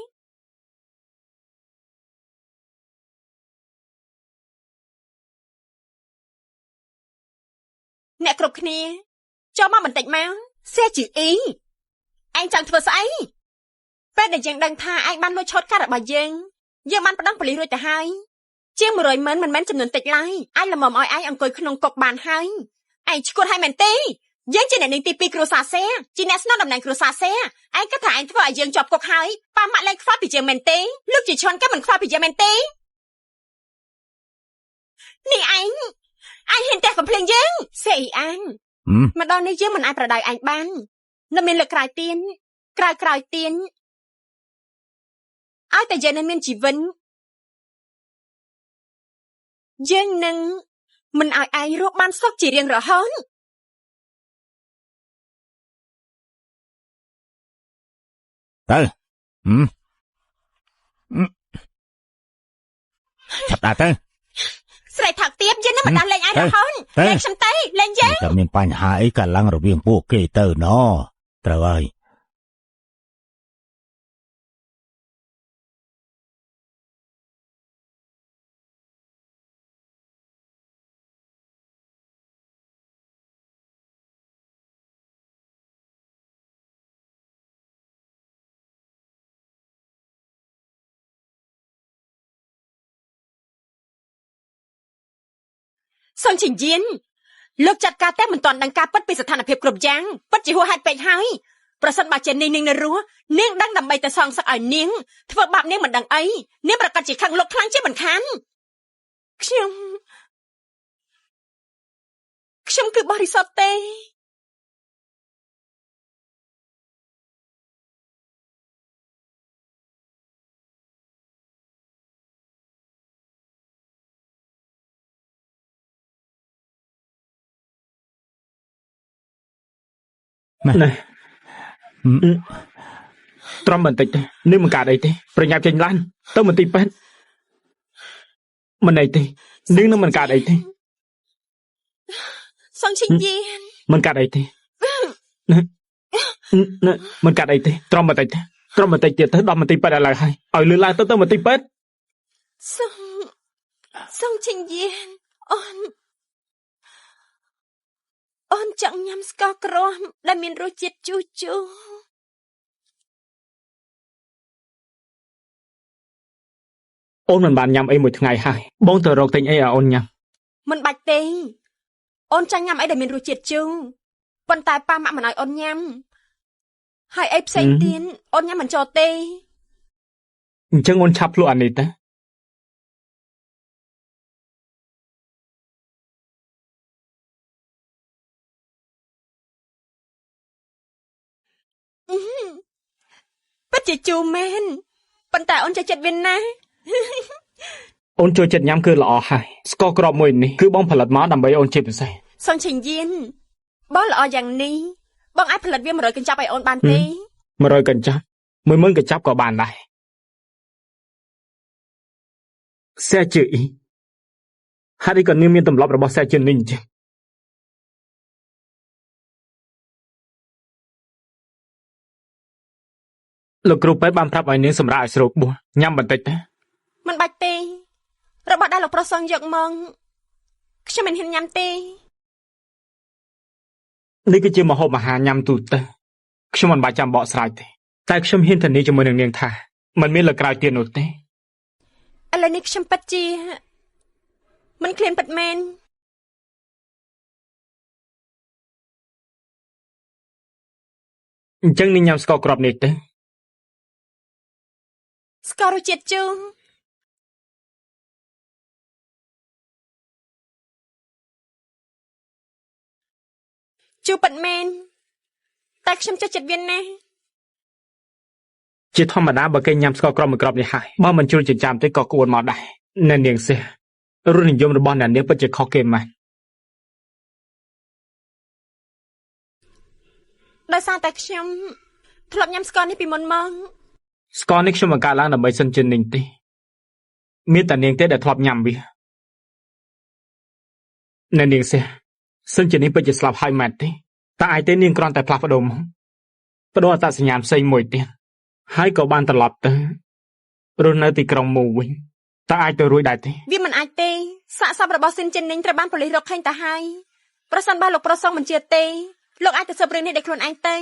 អ្នកគ្រប់គ្នាចូលមកបន្តិចមកសែជីអ៊ីឯងចង់ធ្វើស្អីពេលដែលយើងដឹងថាឯងបានលួចឆូតកាតរបស់យើងបានប្តឹងប៉ូលីសរួចទៅហើយជាង100,000មិនមែនចំនួនតិចឡើយអាចល្មមឲ្យឯងអង្គុយក្នុងគុកបានហើយឯងឈួតឲ្យមែនទេយើងជាអ្នកនាងទី2គ្រួសារសែជាអ្នកស្នងតំណែងគ្រួសារសែឯងគិតថាឯងធ្វើឲ្យយើងជាប់គុកហើយប៉ាម៉ាក់លែងខ្វល់ពីយើងមែនទេលោកជាឈុនក៏មិនខ្វល់ពីយើងមែនទេនេះឯងហ៊ានតែកំភ្លេងយើងសែអ៊ីអានមកដល់នេះយើងមិនអាចប្រដៅឯងបាននៅមានលើកក្រោយទៀនក្រោយទៀនឲ្យតែយើងនៅមានជីវិតយើងនឹងមិនឲ្យឯងរកបានសុខជារៀងរហូតទៅចាប់ដាក់ទៅស្រែកថោកទាបយើងនឹងមិនដល់លេងឯងរហូតលេងខ្ញុំទៅលេងយើងតែមានបញ្ហាអីកើតឡើងរវាងពួកគេទៅណត្រូវហើយសុនជាយានលោកចាត់ការតែមិនទាន់ដឹងការពិតពីស្ថានភាពគ្រប់យ៉ាងពិតជាហួសហេតុពេកហើយប្រសិនបើជានាងនៅរស់នាងដឹងដើម្បីទៅសងសឹកឲ្យនាងធ្វើបាបនាងមិនដឹងអីនាងប្រកាសជាខឹងលោកខ្លាំងជាមិនខានខ្ញុំគឺបរិសុទ្ធទេណែត្រឹមបន្តិចទេនេះមិនកើតអីទេប្រញាប់ចេញឡានទៅមន្ទីរពេទ្យមិនអីទេនឹងមិនកើតអីទេសងឈិញយានមិនកើតអីទេមិនកើតអីទេត្រឹមបន្តិចទៀតទៅដល់មន្ទីរពេទ្យឥឡូវហើយឲ្យលឿនឡើងទៅមន្ទីរពេទ្យសងឈិញយានអូនចង់ញ៉ាំស្ករក្រមដែលមានរសជាតិជូរអូនមិនបានញ៉ាំអីមួយថ្ងៃហើយបងទៅរកទិញអីឲ្យអូនញ៉ាំមិនបាច់ទេអូនចង់ញ៉ាំអីដែលមានរសជាតិជូរប៉ុន្តែប៉ាម៉ាក់មិនឲ្យអូនញ៉ាំហើយអីផ្សេងទៀតអូនញ៉ាំមិនចូលទេអញ្ចឹងអូនឆាប់ភ្លក់អានេះទៅពិតជាជូរមែនប៉ុន្តែអូនចូលចិត្តវាណាស់អូនចូលចិត្តញ៉ាំគឺល្អហើយស្ករគ្រាប់មួយនេះគឺបងផលិតមកដើម្បីអូនជាពិសេសសងឈិញយានបងល្អយ៉ាងនេះបងអាចផលិតវា100កញ្ចប់ឲ្យអូនបានទេ100កញ្ចប់10000កញ្ចប់ក៏បានដែរសែជឺអ៊ីហើយក៏នាងមានទម្លាប់របស់សែជឺនេះអញ្ចឹងលោកគ្រូពេទ្យបានប្រាប់ឲ្យនាងសម្រាប់ឲ្យស្រូបបួសញ៉ាំបន្តិចទេមិនបាច់ទេរបស់ដែលលោកប្រុសសងយកមកខ្ញុំមិនហ៊ានញ៉ាំទេនេះគឺជាម្ហូបអាហារញ៉ាំទូទៅខ្ញុំមិនបាច់ចាំបកស្រាយទេតែខ្ញុំហ៊ានធានាជាមួយនឹងនាងថាมันមានលើក្រោយទៀតនោះទេឥឡូវនេះខ្ញុំពិតជាមិនឃ្លានពិតមែនអញ្ចឹងនាងញ៉ាំស្ករគ្រាប់នេះទេស្កររសជាតិជូរពិតមែនតែខ្ញុំចូលចិត្តវាណាស់ជាធម្មតាបើគេញ៉ាំស្ករគ្រាប់មួយគ្រាប់នេះហើយបើមិនជ្រុលចិញ្ចាំទេក៏គួរមកដែរនៅនាងសះរសនិយមរបស់អ្នកនាងពិតជាខុសគេម៉េចដោយសារតែខ្ញុំធ្លាប់ញ៉ាំស្ករនេះពីមុនមក ស្ករនេះខ្ញុំបង្កើតឡើងដើម្បីសិនជានាងទេមានតែនាងទេដែលធ្លាប់ញ៉ាំវានៅនាងសិសិនជានាងពិតជាស្លាប់ហើយមែនទេតែអាចទេនាងគ្រាន់តែផ្លាស់ប្ដូរអត្តសញ្ញាណផ្សេងមួយទៀតហើយក៏បានត្រឡប់ទៅរស់នៅទីក្រុងមូវិញតើអាចទៅរួចដែរទេវាមិនអាចទេសាកសពរបស់សិនចិននីងត្រូវបានប៉ូលីសរកឃើញទៅហើយប្រសិនបើលោកប្រុសសងមិនជឿទេលោកអាចទៅស៊ើបរឿងនេះដោយខ្លួនឯងទេ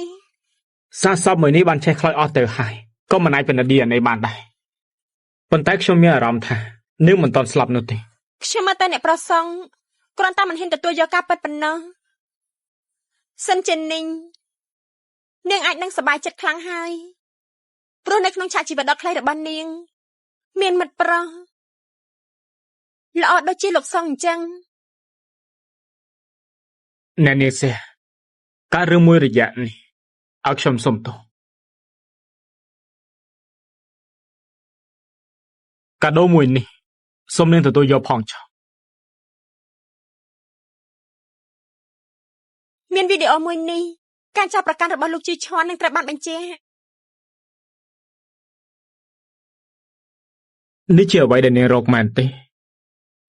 សាកសពមួយនេះបានឆេះខ្លោចអស់ទៅហើយក៏មិនអាចពិនិត្យ DNA បានដែរប៉ុន្តែខ្ញុំមានអារម្មណ៍ថានាងមិនទាន់ស្លាប់នោះទេខ្ញុំមើលតែអ្នកប្រុសសងគ្រាន់តែមិនហ៊ានទទួលយកការពិតប៉ុណ្ណោះសិនចិននីងនាងអាចនឹងសប្បាយចិត្តខ្លាំងហើយព្រោះនៅក្នុងឆាកជីវិតដ៏ខ្លីរបស់នាងមានមិត្តប្រុសល្អដូចជាលោកសងអញ្ចឹងអ្នកនាងសេះការរឿងមួយរយៈនេះឲ្យខ្ញុំសុំទោសកាដូមួយនេះសូមនាងទទួលយកផងចុះមានវីដេអូមួយនេះការចាប់ប្រកាន់របស់លោកជីឈွန်នឹងត្រូវបានបញ្ជានេះជាអ្វីដែលនាងរកមែនទេ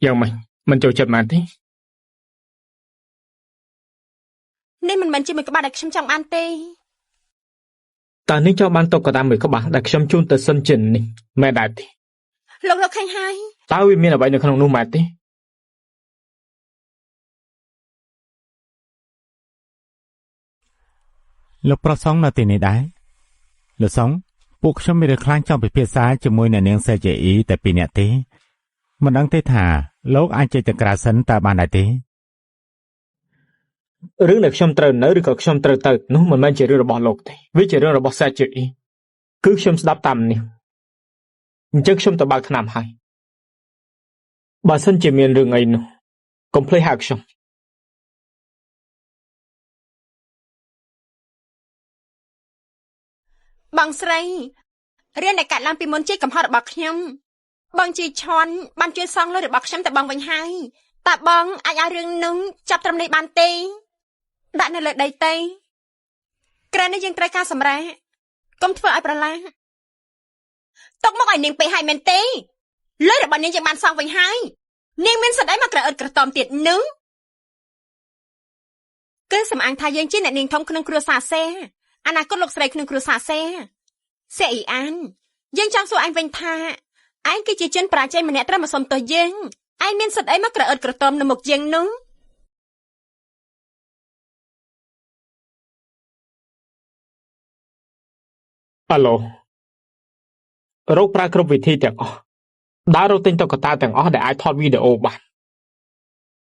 យ៉ាងម៉េចមិនចូលចិត្តមែនទេនេះមិនមែនជាមួយក្បាលដែលខ្ញុំចង់បានទេតើនាងចង់បានតុក្កតាមួយក្បាលដែលខ្ញុំជូនទៅសិនចិននេះមែនដែរទេលោកឃើញហើយតើវាមានអ្វីនៅក្នុងនោះមែនទេលោកប្រុសសងនៅទីនេះដែរលោកសងពួកខ្ញុំមានរឿងខ្លាំងចង់ពិភាក្សាជាមួយអ្នកនាងសេជអ៊ីតែ2នាក់ទេមិនដឹងទេថាលោកអាចចេញទៅក្រៅសិនតើបានដែរទេរឿងដែលខ្ញុំត្រូវនៅឬក៏ខ្ញុំត្រូវទៅនោះមិនមែនជារឿងរបស់លោកទេវាជារឿងរបស់សេជអ៊ីគឺខ្ញុំស្ដាប់តាមនេះអញ្ចឹងខ្ញុំទៅបើកថ្នាំហើយបើសិនជាមានរឿងអីនោះកុំភ្លេចហៅខ្ញុំបងស្រីរៀនដែលកាត់ឡើងពីមុនជាកំហុសរបស់ខ្ញុំបងជីឈွန်បានជួយសងលុយរបស់ខ្ញុំទៅបងវិញហើយតើបងអាចឲ្យរឿងនោះចាប់ត្រឹមនេះបានទេដាក់នៅលើដីទេក្រែនេះយើងត្រូវការសម្រាប់កុំធ្វើឲ្យប្រឡាក់ຕົកមកឲ្យនាងពេកឲ្យមែនទេលុយរបស់នាងយើងបានសងវិញហើយនាងមានសិទ្ធិអីមកក្រអឺតក្រតំទៀតនឹងគឺសំអាងថាយើងជាអ្នកនាងធំក្នុងគ្រួសារសេអនាគតលោកស្រីក្នុងគ្រួសារសេអ៊ីអានយើងចង់សួរឯងវិញថាឯងគឺជាជនប្រាជ្ញម្នាក់ត្រូវមកសុំទោសយើងឯងមានសិទ្ធិអីមកក្រអឺតក្រតំនៅមុខយើងនោះអាឡូរកប្រើគ្រប់វិធីទាំងអស់ដើររកទិញតុក្កតាទាំងអស់ដែលអាចថតវីដេអូបាន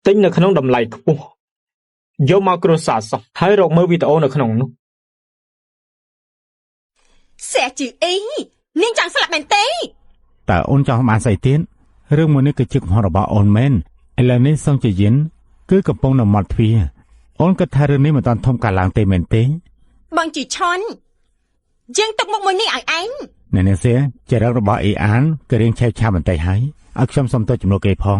ទិញនៅក្នុងតម្លៃខ្ពស់យកមកគ្រួសារសោះហើយរកមើលវីដេអូនៅក្នុងនោះសេជអ៊ីនាងចង់ស្លាប់មែនទេតើអូនចង់បានស្អីទៀតរឿងមួយនេះគឺជាកំហុសរបស់អូនមែនឥឡូវនេះសុងជាយិនគឺកំពុងនៅមាត់ទ្វារអូនគិតថារឿងនេះមិនតាន់ធំកាឡើងទេមែនទេបងជីឈွန်យើងទុកមុខមួយនេះឲ្យឯងអ្នកនាងសៀចរិតរបស់អ៊ីអានគឺរៀងឆេវឆាវបន្តិចហើយឲ្យខ្ញុំសុំទោសចំនួនគេផង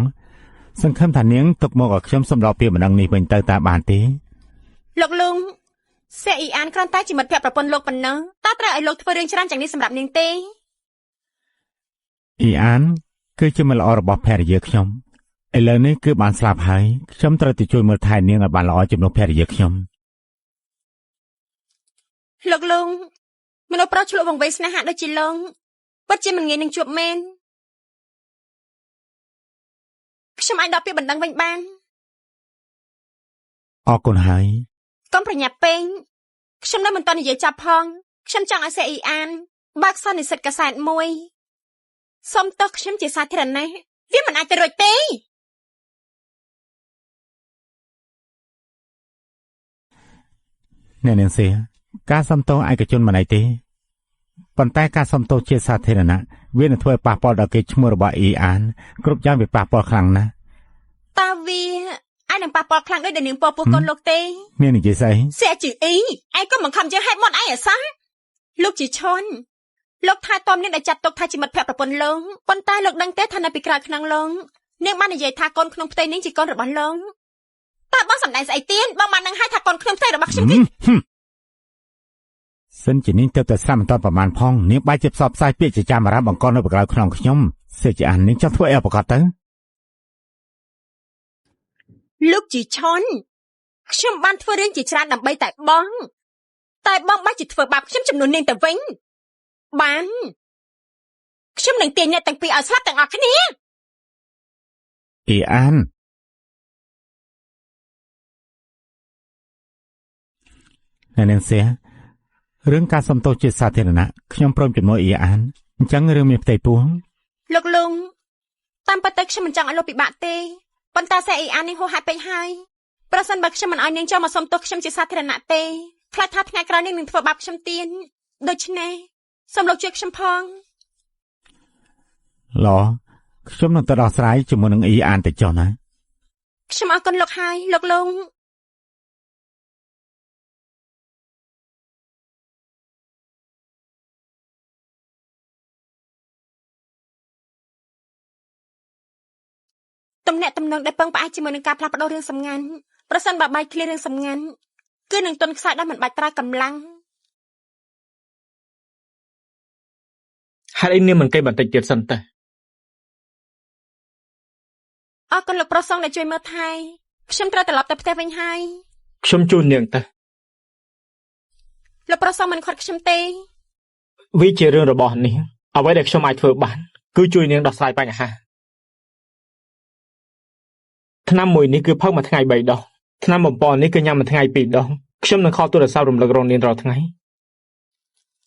សង្ឃឹមថានាងទុកមកឲ្យខ្ញុំសម្រាប់ពាក្យបណ្ដឹងនេះវិញទៅតើបានទេលោកលងសេអ៊ីអានគ្រាន់តែជាមិត្តភក្តិប្រពន្ធលោកប៉ុណ្ណឹងតើត្រូវឲ្យលោកធ្វើរឿងច្រើនយ៉ាងនេះសម្រាប់នាងទេអ៊ីអានគឺជាមិត្តល្អរបស់ភរិយាខ្ញុំឥឡូវនេះគឺបានស្លាប់ហើយខ្ញុំត្រូវទៅជួយមើលថែនាងឲ្យបានល្អជំនួសភរិយាខ្ញុំលោកលងមនុស្សប្រុសឆ្លុះវង្វេងស្នេហាដូចជាលោកពិតជាមិនងាយនឹងជួបមែនខ្ញុំអាចដកពាក្យបណ្ដឹងវិញបានអរគុណហើយកុំប្រញាប់ពេកខ្ញុំនៅមិនទាន់និយាយចាប់ផងខ្ញុំចង់ឲ្យសេអ៊ីអានបើកសន្និសីទកាសែតមួយសុំទោសខ្ញុំជាសាធារណៈវាមិនអាចទៅរួចទេអ្នកនាងសៀការសុំទោសឯកជនមិនអីទេប៉ុន្តែការសុំទោសជាសាធារណៈវានឹងធ្វើឲ្យប៉ះពាល់ដល់កេរ្តិ៍ឈ្មោះរបស់អ៊ីអានគ្រប់យ៉ាងវាប៉ះពាល់ខ្លាំងណាស់តើវាអាចនឹងប៉ះពាល់ខ្លាំងដូចដែលនាងពពោះកូនលោកទេមាននិយាយស្អីសេជអ៊ីឯងក៏មិនខំយើងហេតុមកឯងអាសាលោកជីឈွန်លោកថែទាំនាងដែលចាត់ទុកថាជាមិត្តភក្តិប្រពន្ធលោកប៉ុន្តែលោកដឹងទេថានៅពីក្រោយខ្នងលោកនាងបាននិយាយថាកូនក្នុងផ្ទៃនាងជាកូនរបស់លោកតើបងសម្ដែងស្អីទៀតបងបាននឹងហៅថាកូនក្នុងផ្ទៃរបស់ខ្ញុំគឺ សិនជានាងទៅស្ដាប់មិនតាន់ប្រមាណផងនាងបែរជាផ្សព្វផ្សាយពាក្យជាចាំអារ៉ាប់បង្កនៅបក្រៅក្នុងខ្ញុំសេចក្ដីនាងចង់ធ្វើអីប្រកាសទៅលោកជីឆុនខ្ញុំបានធ្វើរឿងជាច្រើនដើម្បីតែបងបាច់ជាធ្វើបាបខ្ញុំចំនួននាងទៅវិញបានខ្ញុំនឹងទាញអ្នកទាំងពីរឲ្យស្លាប់ទាំងអស់គ្នាអ៊ីអាននាងសៀរឿងការសំទោសជាសាធារណៈខ្ញុំព្រមជំនួយអ៊ីអានអញ្ចឹងរឿងមានផ្ទៃពោះលោកលងតាមពិតទៅខ្ញុំមិនចង់ឲ្យលោកពិបាកទេប៉ុន្តែសេអ៊ីអាននេះហួសហេតុពេកហើយប្រសិនបើខ្ញុំមិនឲ្យនាងចូលមកសុំទោសខ្ញុំជាសាធារណៈទេខ្លាចថាថ្ងៃក្រោយនាងនឹងធ្វើបាបខ្ញុំទៀតដូច្នេះសូមលោកជួយខ្ញុំផងឡខ្ញុំនឹងទៅដោះស្រាយជាមួយនឹងអ៊ីអានទៅចុះណាខ្ញុំអរគុណលោកហើយលោកលងទំនាក់ទំនងដែលពឹងផ្អែកជាមួយនឹងការផ្លាស់ប្ដូររឿងសម្ងាត់ប្រសិនបើបែកឃ្លារឿងសម្ងាត់គឺនឹងទន់ខ្សោយដោយមិនបាច់ប្រើកម្លាំងហេតុអីនាងមិនគេបន្តិចទៀតសិនតើអរគុណលោកប្រុសសង្ឃដែលជួយមើលថែខ្ញុំត្រូវត្រឡប់ទៅផ្ទះវិញហើយខ្ញុំជួយនាងតើលោកប្រុសសង្ឃមិនខាត់ខ្ញុំទេវាជារឿងរបស់នាងអ្វីដែលខ្ញុំអាចធ្វើបានគឺជួយនាងដោះស្រាយបញ្ហាឆ្នាំមួយនេះគឺផឹកមួយថ្ងៃ3ដងឆ្នាំបំពន់នេះគឺញ៉ាំមួយថ្ងៃ2ដងខ្ញុំនឹងខលទូរស័ព្ទរំលឹករងនាងរាល់ថ្ងៃ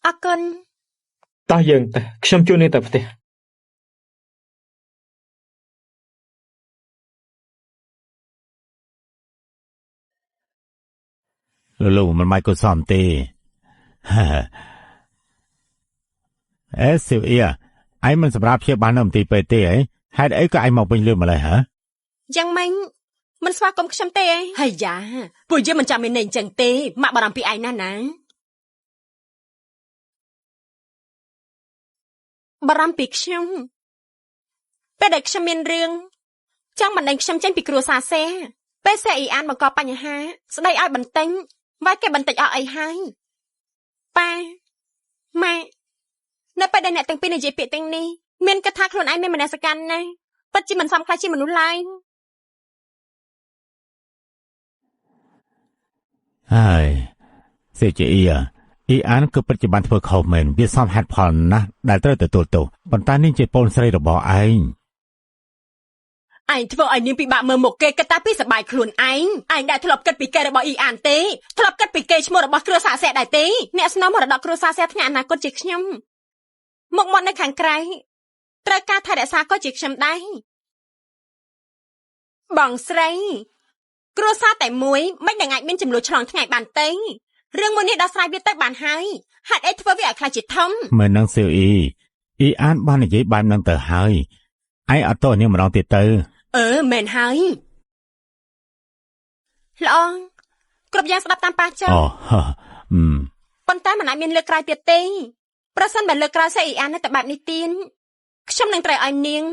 អរគុណតោះយើងទៅខ្ញុំជួយនាងទៅផ្ទះលោកមិនមកកុសលទេអេស៊ីវអ៊ីអីមិនសម្រាប់ព្យាបាលនៅមន្ទីរពេទ្យទេហេតុអីក៏ឯងមកវិញលឿនម្ល៉េះហ៎យ៉ាងម៉េចមិនស្វាគមន៍ខ្ញុំទេហើយយ៉ាពួកយើងមិនចាំមានន័យអញ្ចឹងទេម៉ាក់បារម្ភពីឯងណាបារម្ភពីខ្ញុំពេលដែលខ្ញុំមានរឿងចង់បណ្ដេញខ្ញុំចេញពីគ្រួសារសេពេលសេអ៊ីអានបង្កបញ្ហាស្ដីឲ្យបន្ទិញវាយគេបន្តិចអស់អីហើយប៉ាម៉ាក់នៅពេលដែលអ្នកទាំងពីរនិយាយពាក្យទាំងនេះមានគិតថាខ្លួនឯងមានមនសិការណាពិតជាមិនសមខ្លះជាមនុស្សឡើយហើយសេចក្ដីអ៊ីអានគឺពិតជាបានធ្វើខុសមែនវាសមហេតុផលណាស់ដែលត្រូវទទួលទោសប៉ុន្តែនាងជាកូនស្រីរបស់ឯងធ្វើឲ្យនាងពិបាកមើលមុខគេគិតតែពីសប្បាយខ្លួនឯងដែលធ្លាប់គិតពីគេរបស់អ៊ីអានទេធ្លាប់គិតពីគេឈ្មោះរបស់គ្រួសារសេដែរទេអ្នកស្នំមរតកគ្រួសារសេថ្ងៃអនាគតជាខ្ញុំមុខមាត់នៅខាងក្រៅត្រូវការថែរក្សាក៏ជាខ្ញុំដែរបងស្រីគ្រួសារតែមួយមិននឹងអាចមានចំនួនឆ្លងថ្ងៃបានទេរឿងមួយនេះដោះស្រាយវាទៅបានហើយហេតុអីធ្វើវាឲ្យខ្លាចជាធំមើលនឹងសៀវអ៊ីអានបាននិយាយបែបហ្នឹងទៅហើយឯងអត់តោះនាងម្ដងទៀតទៅមែនហើយល្អគ្រប់យ៉ាងស្ដាប់តាមប៉ាចុះប៉ុន្តែមិនអាចមានលើកក្រោយទៀតទេប្រសិនបើលើកក្រោយសេអ៊ីអាននៅតែបែបនេះទៀតខ្ញុំនឹងត្រូវឲ្យនាង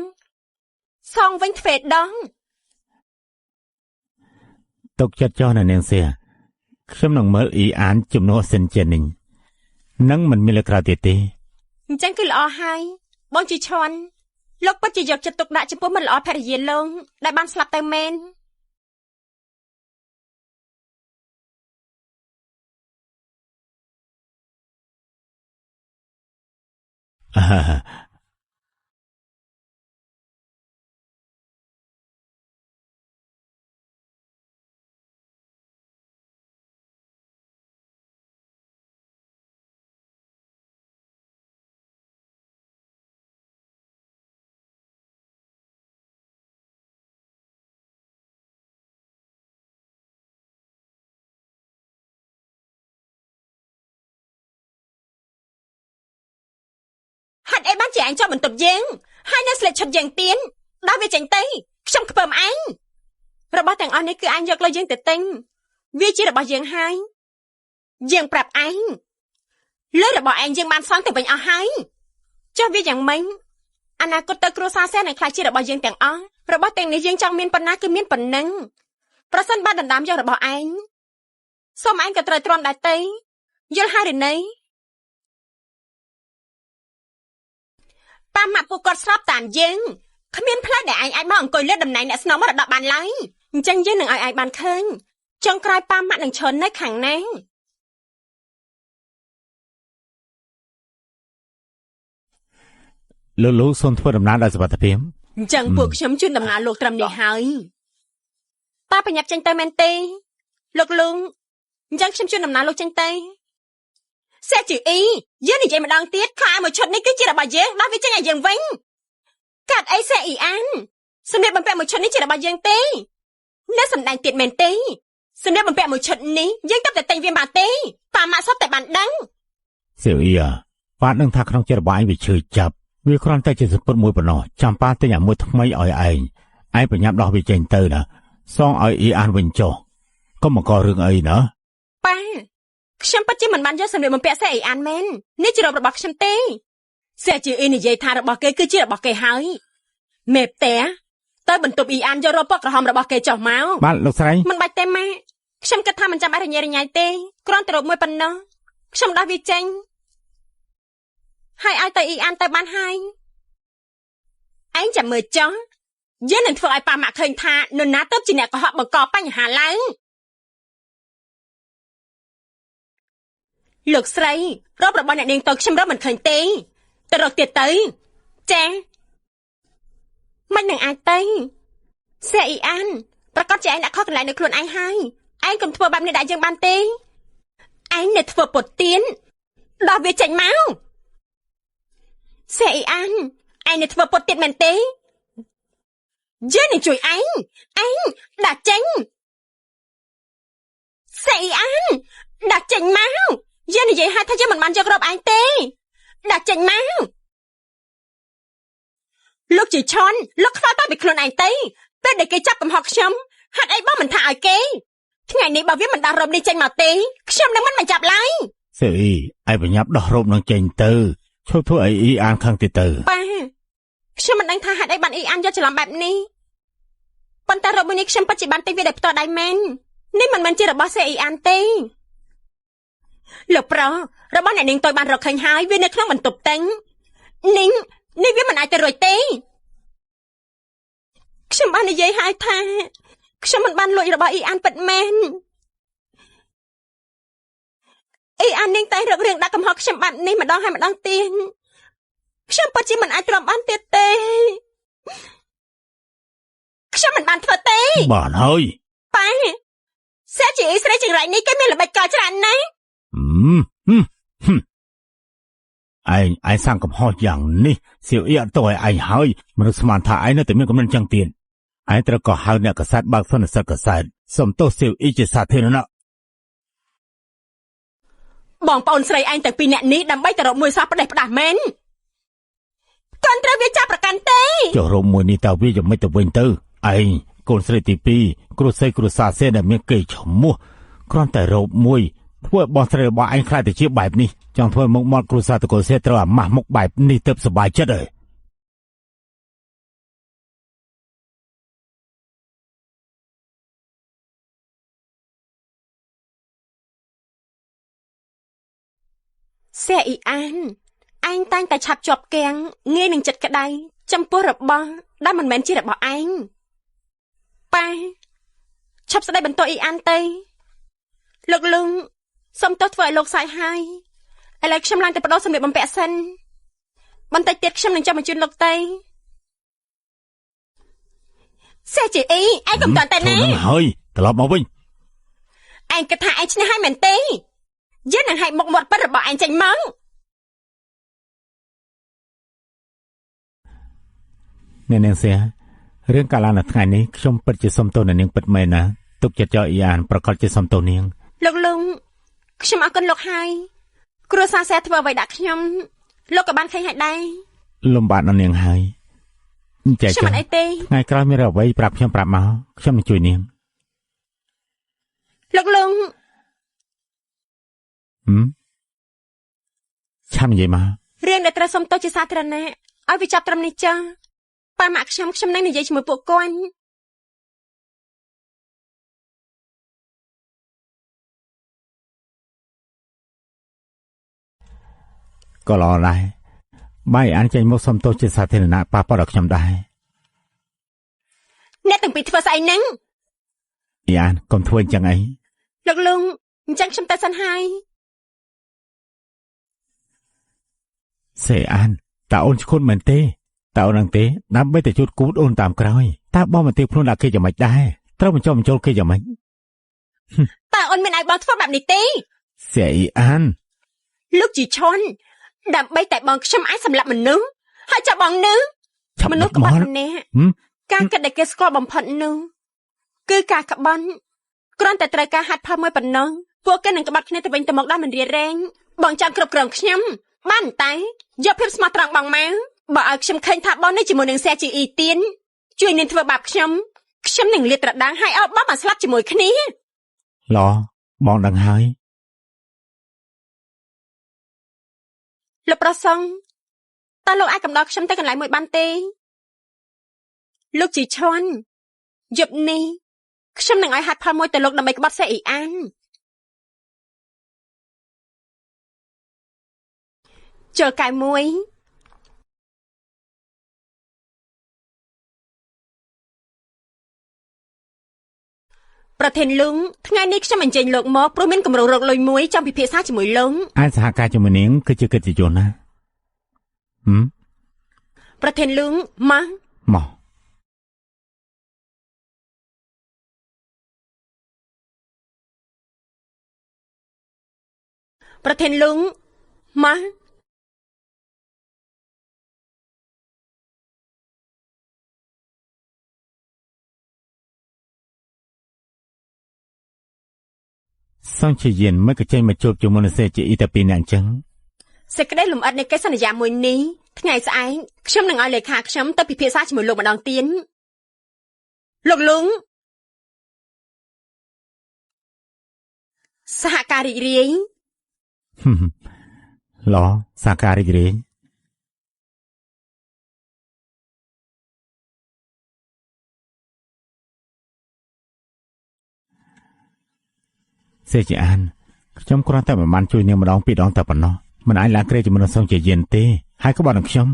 សងវិញទ្វេដងទុកចិត្តចុះនៅនាងសៀខ្ញុំនឹងមើលអ៊ីអានជំនួសសិនជានឹងមិនមានលើកក្រោយទៀតទេអញ្ចឹងគឺល្អហើយបងជីឈន់លោកពិតជាយកចិត្តទុកដាក់ចំពោះមិត្តល្អភរិយាលោកដែលបានស្លាប់ទៅមែនអីបានជាឯងចោលបន្ទប់យើងហើយនៅស្លិចឈុតយើងទៀនដល់វាចេញទៅខ្ញុំខ្ពើមឯងរបស់ទាំងអស់នេះគឺឯងយកលុយយើងទៅទិញវាជារបស់យើងហើយយើងប្រាប់ឯងលុយរបស់ឯងយើងបានសងទៅវិញអស់ហើយចុះវាយ៉ាងម៉េចអនាគតទៅគ្រួសារសេនឹងខ្លាចជារបស់យើងទាំងអស់របស់ទាំងនេះយើងចង់មានប៉ុណ្ណាគឺមានប៉ុណ្ណឹងប្រសិនបើដណ្ដើមយករបស់ឯងសូមឯងក៏ត្រូវទ្រាំដែរទេយល់ហើយឬណី ប៉ាម៉ាក់ពួកគាត់ស្លាប់តាមយើងគ្មានផ្លូវដែលឯងអាចមកអង្គុយលើតំណែងអ្នកស្នំមរតកបានឡើយអញ្ចឹងយើងនឹងឲ្យឯងបានឃើញចុងក្រោយប៉ាម៉ាក់នឹងឈរនៅខាងណាលោកសូមធ្វើដំណើរដោយសុវត្ថិភាពអញ្ចឹងពួកខ្ញុំជូនដំណើរលោកត្រឹមនេះហើយប៉ាបញ្ញាប់ចេញទៅមែនទេលោកលងអញ្ចឹងខ្ញុំជូនដំណើរលោកចេញទៅសេជអ៊ីយើងនិយាយម្ដងទៀតខោអាវមួយឈុតនេះគឺជារបស់យើងដោះវាចេញឲ្យយើងវិញកាត់អីសេអ៊ីអានសម្លៀកបំពាក់មួយឈុតនេះជារបស់យើងទេអ្នកសម្ដែងទៀតមែនទេសម្លៀកបំពាក់មួយឈុតនេះយើងទៅតែទិញវាមកទេប៉ាម៉ាក់សុទ្ធតែបានដឹងសេអ៊ីប៉ាដឹងថាក្នុងចិត្តរបស់ឯងវាឈឺចាប់វាគ្រាន់តែជាសម្ពុតមួយប៉ុណ្ណោះចាំប៉ាទិញអាមួយថ្មីឲ្យឯងបញ្ញាប់ដោះវាចេញទៅណាសងឲ្យអ៊ីអានវិញចុះកុំបង្ករឿងអីណាប៉ាខ្ញុំពិតជាមិនបានយកសម្លៀកបំពាក់សេអ៊ីអានមែននេះជារបស់ខ្ញុំទេសេជាអ៊ីនិយាយថារបស់គេគឺជារបស់គេហើយមេផ្ទះទៅបន្ទប់អ៊ីអានយករពណ៌ក្រហមរបស់គេចុះមកបាទលោកស្រីមិនបាច់ទេម៉ាក់ខ្ញុំគិតថាមិនចាំបាច់រញ៉េរញ៉ៃទេគ្រាន់តែរកមួយប៉ុណ្ណោះខ្ញុំដោះវាចេញហើយឲ្យទៅអ៊ីអានទៅបានហើយឯងចាំមើលចុះយើងនឹងធ្វើឲ្យប៉ាម៉ាក់ឃើញថានរណាទៅជាអ្នកកុហកបង្កបញ្ហាឡើងលោកស្រីរករបស់អ្នកនាងទៅខ្ញុំរកមិនឃើញទេទៅរកទៀតទៅចាមិននឹងអាចទៅសេអ៊ីអានប្រកាសជាឯងដាក់ខុសកន្លែងនៅខ្លួនឯងហើយឯងកុំធ្វើបែបនេះដាក់យើងបានទេឯងនៅធ្វើពុតទៀនដោះវាចេញមកសេអ៊ីអានឯងនៅធ្វើពុតទៀតមែនទេយើងនឹងជួយឯងដាក់ចេញសេអ៊ីអានដាក់ចេញមកយើងនិយាយឲ្យថាយើងមិនបានយករកឯងទេដាក់ចេញមកលោកជាឆនលោកខ្វល់តែពីខ្លួនឯងទេពេលដែលគេចាប់កំហុសខ្ញុំហេតុអីបងមិនថាឲ្យគេថ្ងៃនេះបើវាមិនដោះរ៉ូបនេះចេញមកទេខ្ញុំនឹងមិនបញ្ចាប់ឡើយសេអ៊ីឯងបញ្ញាប់ដោះរ៉ូបនឹងចេញទៅឈប់ធ្វើឲ្យអ៊ីអានខឹងទៀតទៅប៉ាខ្ញុំមិនដឹងថាហេតុអីបានអ៊ីអានយកច្រឡំបែបនេះប៉ុន្តែរ៉ូបនេះខ្ញុំពិតជាបានទិញវាដោយផ្ទាល់ដៃមែននេះមិនមែនជារបស់សេអ៊ីអានទេលោកប្រុសរបស់អ្នកនាងតូចបានរកឃើញហើយវានៅក្នុងបន្ទប់ទិញនេះវាមិនអាចទៅរួចទេខ្ញុំបាននិយាយហើយថាខ្ញុំមិនបានលួចរបស់អ៊ីអានពិតមែនអ៊ីអាននាងតែរករឿងដាក់កំហុសខ្ញុំបែបនេះម្ដងហើយម្ដងទៀតខ្ញុំពិតជាមិនអាចទ្រាំបានទៀតទេខ្ញុំមិនបានធ្វើទេបានហើយប៉ាសេជាអ៊ីស្រីចង្រៃនេះគេមានល្បិចកលច្រើនណាស់ឯងសាំងកំហុសយ៉ាងនេះសៀវអ៊ីអត់ទោសឲ្យឯងហើយមនុស្សស្មានថាឯងនៅតែមានកំណត់ចឹងទៀតឯងត្រូវក៏ហៅអ្នកកសែតបើកសន្និសីទកសែតសុំទោសសៀវអ៊ីជាសាធារណៈបងប្អូនស្រីឯងទាំងពីរនាក់នេះដើម្បីទៅរកមួយសោះផ្ដេសផ្ដាស់មែនកូនត្រូវវាចាប់ប្រកាន់ទេចុះរកមួយនេះតើវាយ៉ាងម៉េចទៅវិញទៅឯងកូនស្រីទី2គ្រូស្រីគ្រូសាសេដែលមានកេរ្តិ៍ឈ្មោះគ្រាន់តែរកមួយធ្វើបងស្រីរបស់ឯងខ្លាចទៅជាបែបនេះចង់ធ្វើមុខមាត់គ្រូសាតកុលសេត្រូវអាម៉ាស់មុខបែបនេះទៅសប្បាយចិត្តហើយសេអ៊ីអានឯងតែងតែឆាប់ជាប់គាំងងាយនឹងចិត្តក្តៅចំពោះរបស់ដែលមិនមែនជារបស់ឯងប៉ាឈប់ស្ដីបន្ទោសអ៊ីអានទៅលោកលឹងសុំទោសធ្វើឲ្យលោកសាយហើយឥឡូវខ្ញុំឡើងទៅបដោសម្លៀកបំពាក់សិនបន្តិចទៀតខ្ញុំនឹងចាំបញ្ជូនលោកទៅសេជាអ៊ីឯងកុំតន់តែណាហ្នឹងហើយត្រឡប់មកវិញឯងគិតថាឯងឈ្នះហើយមែនទេយើងនឹងហែកមុខមាត់ពិតរបស់ឯងចេញមកអ្នកនាងសៀរឿងកាលឡើងនៅថ្ងៃនេះខ្ញុំពិតជាសុំទោសអ្នកនាងពិតមែនណាទុកចិត្តចោលអ៊ីអានប្រកាសជាសុំទោសនាងលោកលងខ្ញុំអរគុណលោកហើយគ្រួសារសែធ្វើអ្វីដាក់ខ្ញុំលោកក៏បានឃើញហើយដែរលំបាកដល់នាងហើយចែកខ្ញុំមិនអីទេថ្ងៃក្រោយមានអ្វីប្រាប់ខ្ញុំប្រាប់មកខ្ញុំនឹងជួយនាងលោកលងឆាំនិយាយមករឿងដែលត្រូវសុំទោសជាសាធារណៈឲ្យវាចាប់ត្រឹមនេះចាប៉ាម៉ាក់ខ្ញុំនឹងនិយាយជាមួយពួកគាត់ក៏ល្អដែរ បាយអានចេញមកសុំទោសជាសាធារណៈប៉ះពាល់ដល់ខ្ញុំដែរអ្នកទាំងពីរធ្វើស្អីហ្នឹងអ៊ីអានកុំធ្វើអញ្ចឹងអីលោកលងអញ្ចឹងខ្ញុំទៅសិនហើយសេអានតើអូនឈ្គន់មែនទេតើអូននឹងទេដើម្បីតែជួតគូតអូនតាមក្រោយតើបងមកទីខ្លួនដាក់គេយ៉ាងម៉េចដែរត្រូវបញ្ចុះបញ្ចូលគេយ៉ាងម៉េចតើអូនមានឲ្យបងធ្វើបែបនេះទេសេអ៊ីអានលោកជីឈុនដើម្បីតែបងខ្ញុំអាចសម្លាប់មនុស្សហើយចាប់បងនឹងមនុស្សក្បត់ម្នាក់ការគិតដែលគេស្គាល់បំផុតនោះគឺការក្បត់គ្រាន់តែត្រូវការហាត់ផលមួយប៉ុណ្ណោះពួកគេនឹងក្បត់គ្នាទៅវិញទៅមកដល់មិនរារែងបងចាំគ្រប់គ្រងខ្ញុំបានតែយកភាពស្មោះត្រង់បងមកបើឲ្យខ្ញុំឃើញថាបងនេះជាមួយនឹងសេជីអ៊ីទៀនជួយនឹងធ្វើបាបខ្ញុំនឹងលាតត្រដាងឲ្យបងមកស្លាប់ជាមួយគ្នាឡបងដឹងហើយលោកប្រសងតើលោកអាចកំដរខ្ញុំទៅកន្លែងមួយបានទេលោកជីឈុនយប់នេះខ្ញុំនឹងឲ្យហាត់ផលមួយទៅលោកដើម្បីក្បត់សេអ៊ីអានចូលកែមួយប្រធានលងថ្ងៃនេះខ្ញុំអញ្ជើញលោកមកព្រោះមានគម្រោងរកលុយមួយចង់ពិភាក្សាជាមួយលោកអាចសហការជាមួយនាងគឺជាកិត្តិយសណាប្រធានលងមកប្រធានលងមកសង្ឃជាយានមិនក៏ចេញមកជួបជាមួយនឹងសេជាអ៊ីតាពីអ្នកអញ្ចឹងសេចក្តីលំអិតនៃកិច្ចសន្យាមួយនេះថ្ងៃស្អែកខ្ញុំនឹងឲ្យលេខាខ្ញុំទៅពិភាក្សាជាមួយលោកម្ដងទៀតលោកលងសហការរីករាយឡសហការរីករាយសេជាអានខ្ញុំគ្រាន់តែមិនបានជួយនាងម្ដងពីរដងតែប៉ុណ្ណោះមិនអាចឡើងក្រេបជាមួយនឹងសង្ឃជាយានទេហើយក៏បាត់នឹងខ្ញុំ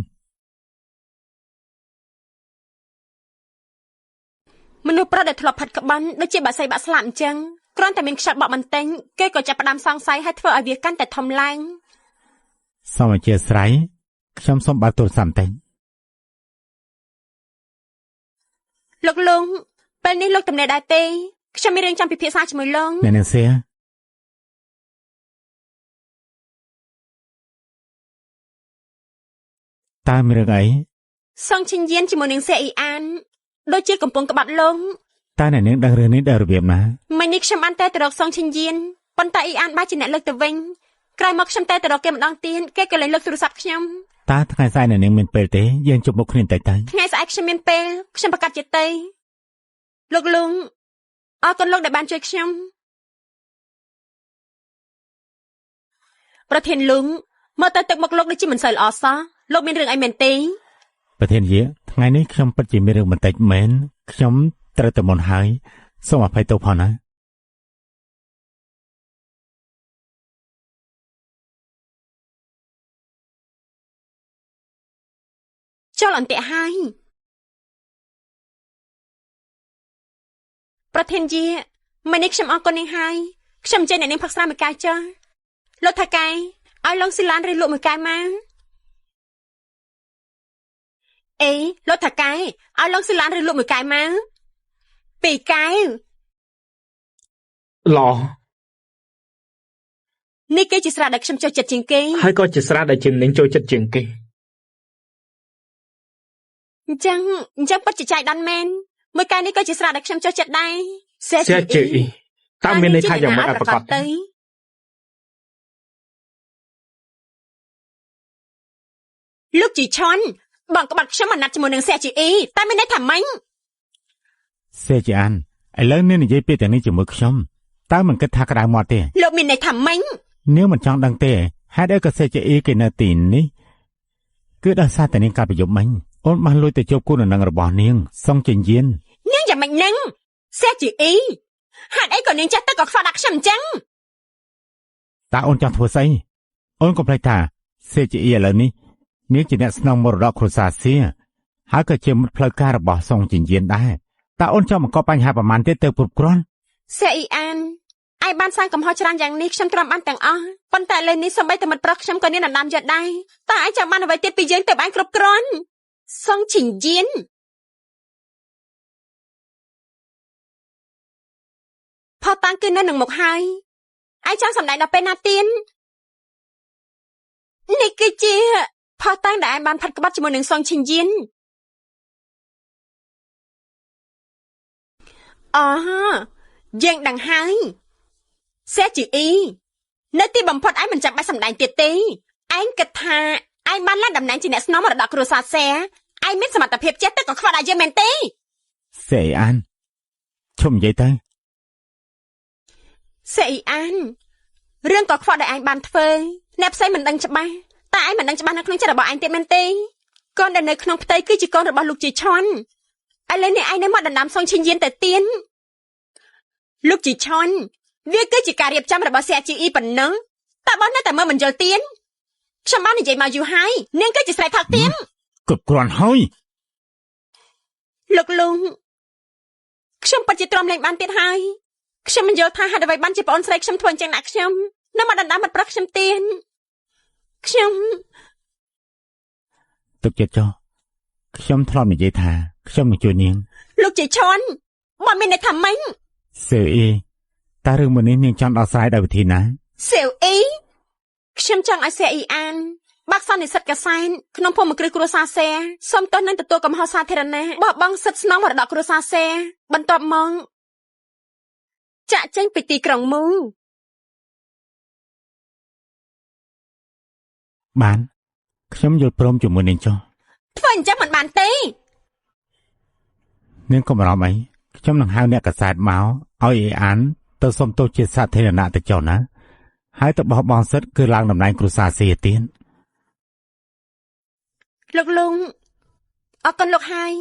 មនុស្សប្រុសដែលធ្លាប់ផាត់ក្បន់ដូចជាបាក់សៃបាក់ស្លាប់អញ្ចឹងគ្រាន់តែមានខ្យល់បក់បន្តិចគេក៏ចាប់ផ្ដើមសង្ស័យហើយធ្វើឲ្យវាកាន់តែធំឡើងសូមអធិស្ឋានខ្ញុំសូមបើកទូរស័ព្ទបន្តិចលោកលងពេលនេះលោកទំនេរដែរទេខ្ញុំមានរឿងចង់ពិភាក្សាជាមួយលោកអ្នកនាងសៀតើមានរឿងអីសងឈិនយានជាមួយនឹងសេអ៊ីអានដូចជាកំពុងក្បត់លោកតើអ្នកនាងដឹងរឿងនេះដោយរបៀបណាមិញនេះខ្ញុំបានតែទៅរកសងឈិនយានប៉ុន្តែអ៊ីអានបានជាអ្នកលើកទៅវិញក្រោយមកខ្ញុំតែទៅរកគេម្ដងទៀតគេក៏លែងលើកទូរស័ព្ទខ្ញុំតើថ្ងៃស្អែកអ្នកនាងមានពេលទេយើងជួបមុខគ្នាបន្តិចទៅថ្ងៃស្អែកខ្ញុំមានពេលខ្ញុំប្រកាសជាទៅលោកលងអរគុណលោកដែលបានជួយខ្ញុំប្រធានលងមកទៅទឹកមកលោកដូចជាមិនសូវល្អសោះលោកមានរឿងអីមែនទេប្រធានយាថ្ងៃនេះខ្ញុំពិតជាមានរឿងបន្តិចមែនខ្ញុំត្រូវទៅមុនហើយសូមអភ័យទោសផងណាចូលអន្ទាក់ហើយប្រធានយាមិញនេះខ្ញុំអរគុណនាងហើយខ្ញុំចេញអ្នកនាងផឹកស្រាមួយកែវចុះលោកថាកែឲ្យឡងស៊ីឡានឬលក់មួយកែវមកអេលោកថាកែឲ្យឡងស៊ីឡានឬលក់មួយកែវមកពីរកែវឡនេះគេជាស្រាដែលខ្ញុំចូលចិត្តជាងគេហើយក៏ជាស្រាដែលជានាងចូលចិត្តជាងគេអញ្ចឹងពិតជាចៃដន្យមែនមួយកែវនេះក៏ជាស្រាដែលខ្ញុំចូលចិត្តដែរសេជីតើមានន័យថាយ៉ាងម៉េចអត់ប្រកបទេលោកជីឈុនបងក្បត់ខ្ញុំអាណត្តិជាមួយនឹងសេជីអ៊ីតែមានន័យថាម៉េចសេជីអានឥឡូវនាងនិយាយពាក្យទាំងនេះជាមួយខ្ញុំតើមិនគិតថាក្តៅមាត់ទេលោកមានន័យថាម៉េចនាងមិនចង់ដឹងទេហេតុអីក៏សេជីអ៊ីគេនៅទីនេះគឺដោយសារតែនាងកាលពីយប់មិញអូនបានលួចទៅជួបគូនឹងរបស់នាងសុងចិនយាននាងយ៉ាងម៉េចនឹងសេជីអ៊ីហេតុអីក៏នាងចេះទឹកក៏ខ្វល់ដាក់ខ្ញុំអញ្ចឹងតើអូនចង់ធ្វើស្អីអូនកុំភ្លេចថាសេជីអ៊ីឥឡូវនេះ នាងជាអ្នកស្នងមរតកគ្រួសារសៀហើយក៏ជាមិត្តផ្លូវការរបស់សុងចិញ្ចៀនដែរតើអូនចង់បង្កបញ្ហាប្រមាណទៀតទៅគ្រប់គ្រាន់សៀអ៊ីអានឯបានសាងកំហុសច្រើនយ៉ាងនេះខ្ញុំទ្រាំបានទាំងអស់ប៉ុន្តែលើនេះសូម្បីតែមិត្តប្រុសខ្ញុំក៏មានដណ្ដើមយកដែរតើឯងចង់បានអ្វីទៀតពីយើងទៅបានគ្រប់គ្រាន់សុងចិញ្ចៀនផោះតាំងគឺនៅនឹងមុខហើយឯងចង់សម្ដែងដល់ពេលណាទៀតនេះគឺជាផោះតាំងដែលឯងបានផាត់ក្បត់ជាមួយនឹងសុងចិញ្ចៀនអូយើងដឹងហើយសេជីអ៊ីនៅទីបំផុតឯងមិនចាំបាច់សម្ដែងទៀតទេឯងគិតថាឯងបានឡើងតំណែងជាអ្នកស្នងមរតកគ្រួសារសេឯងមានសមត្ថភាពចេះទៅក៏ខ្វល់ដែរយើងមែនទេសេអ៊ីអានឈប់និយាយទៅសេអ៊ីអានរឿងក៏ខ្វល់ដែលឯងបានធ្វើអ្នកផ្សេងមិនដឹងច្បាស់តែឯងមិនដឹងច្បាស់នៅក្នុងចិត្តរបស់ឯងទៀតមែនទេកូនដែលនៅក្នុងផ្ទៃគឺជាកូនរបស់លោកជីឆុនឥឡូវនេះឯងនៅមកដណ្ដើមសុងឈិនយានទៅទៀនលោកជីឆុនវាគឺជាការរៀបចំរបស់ CGE ប៉ុណ្ណឹងតើបងនៅតែមើលមិនយល់ទៀនខ្ញុំបាននិយាយមកយូរហើយនាងគឺជាស្រីថោកទៀនគ្រប់គ្រាន់ហើយលោកลุงខ្ញុំពិតជាទ្រាំលែងបានទៀតហើយខ្ញុំមិនយល់ថាហេតុអ្វីបានជាប្អូនស្រីខ្ញុំធ្វើអញ្ចឹងដាក់ខ្ញុំនៅមកដណ្ដើមមិត្តប្រុសខ្ញុំទៀនខ្ញុំទុកចិត្តចុះខ្ញុំធ្លាប់និយាយថាខ្ញុំនឹងជួយនាងលោកជីឆុនបើមានន័យថាម៉េចសេអ៊ីតើរឿងមួយនេះនាងចង់ដោះស្រាយដោយវិធីណាសេអ៊ីខ្ញុំចង់ឲ្យសេអ៊ីអានបាក់សន្និសិទកសែនក្នុងភូមិគ្រឹះគ្រួសារសេសូមទោសនឹងទទួលកំហុសសាធារណៈបោះបង់សិទ្ធិស្នងមរតកគ្រួសារសេបន្ទាប់មកចាក់ចេញពីទីក្រុងមូបានខ្ញុំយល់ព្រមជាមួយនាងចុះធ្វើអញ្ចឹងមិនបានទេនាងកុំបារម្ភអីខ្ញុំនឹងហៅអ្នកកសែតមកឲ្យអ៊ីអានទៅសុំទោសជាសាធារណៈទៅចុះណាហើយទៅបោះបង់សិទ្ធិគឺឡើងតំណែងគ្រួសារសេទៀតលោកลุงអរគុណលោកហើយ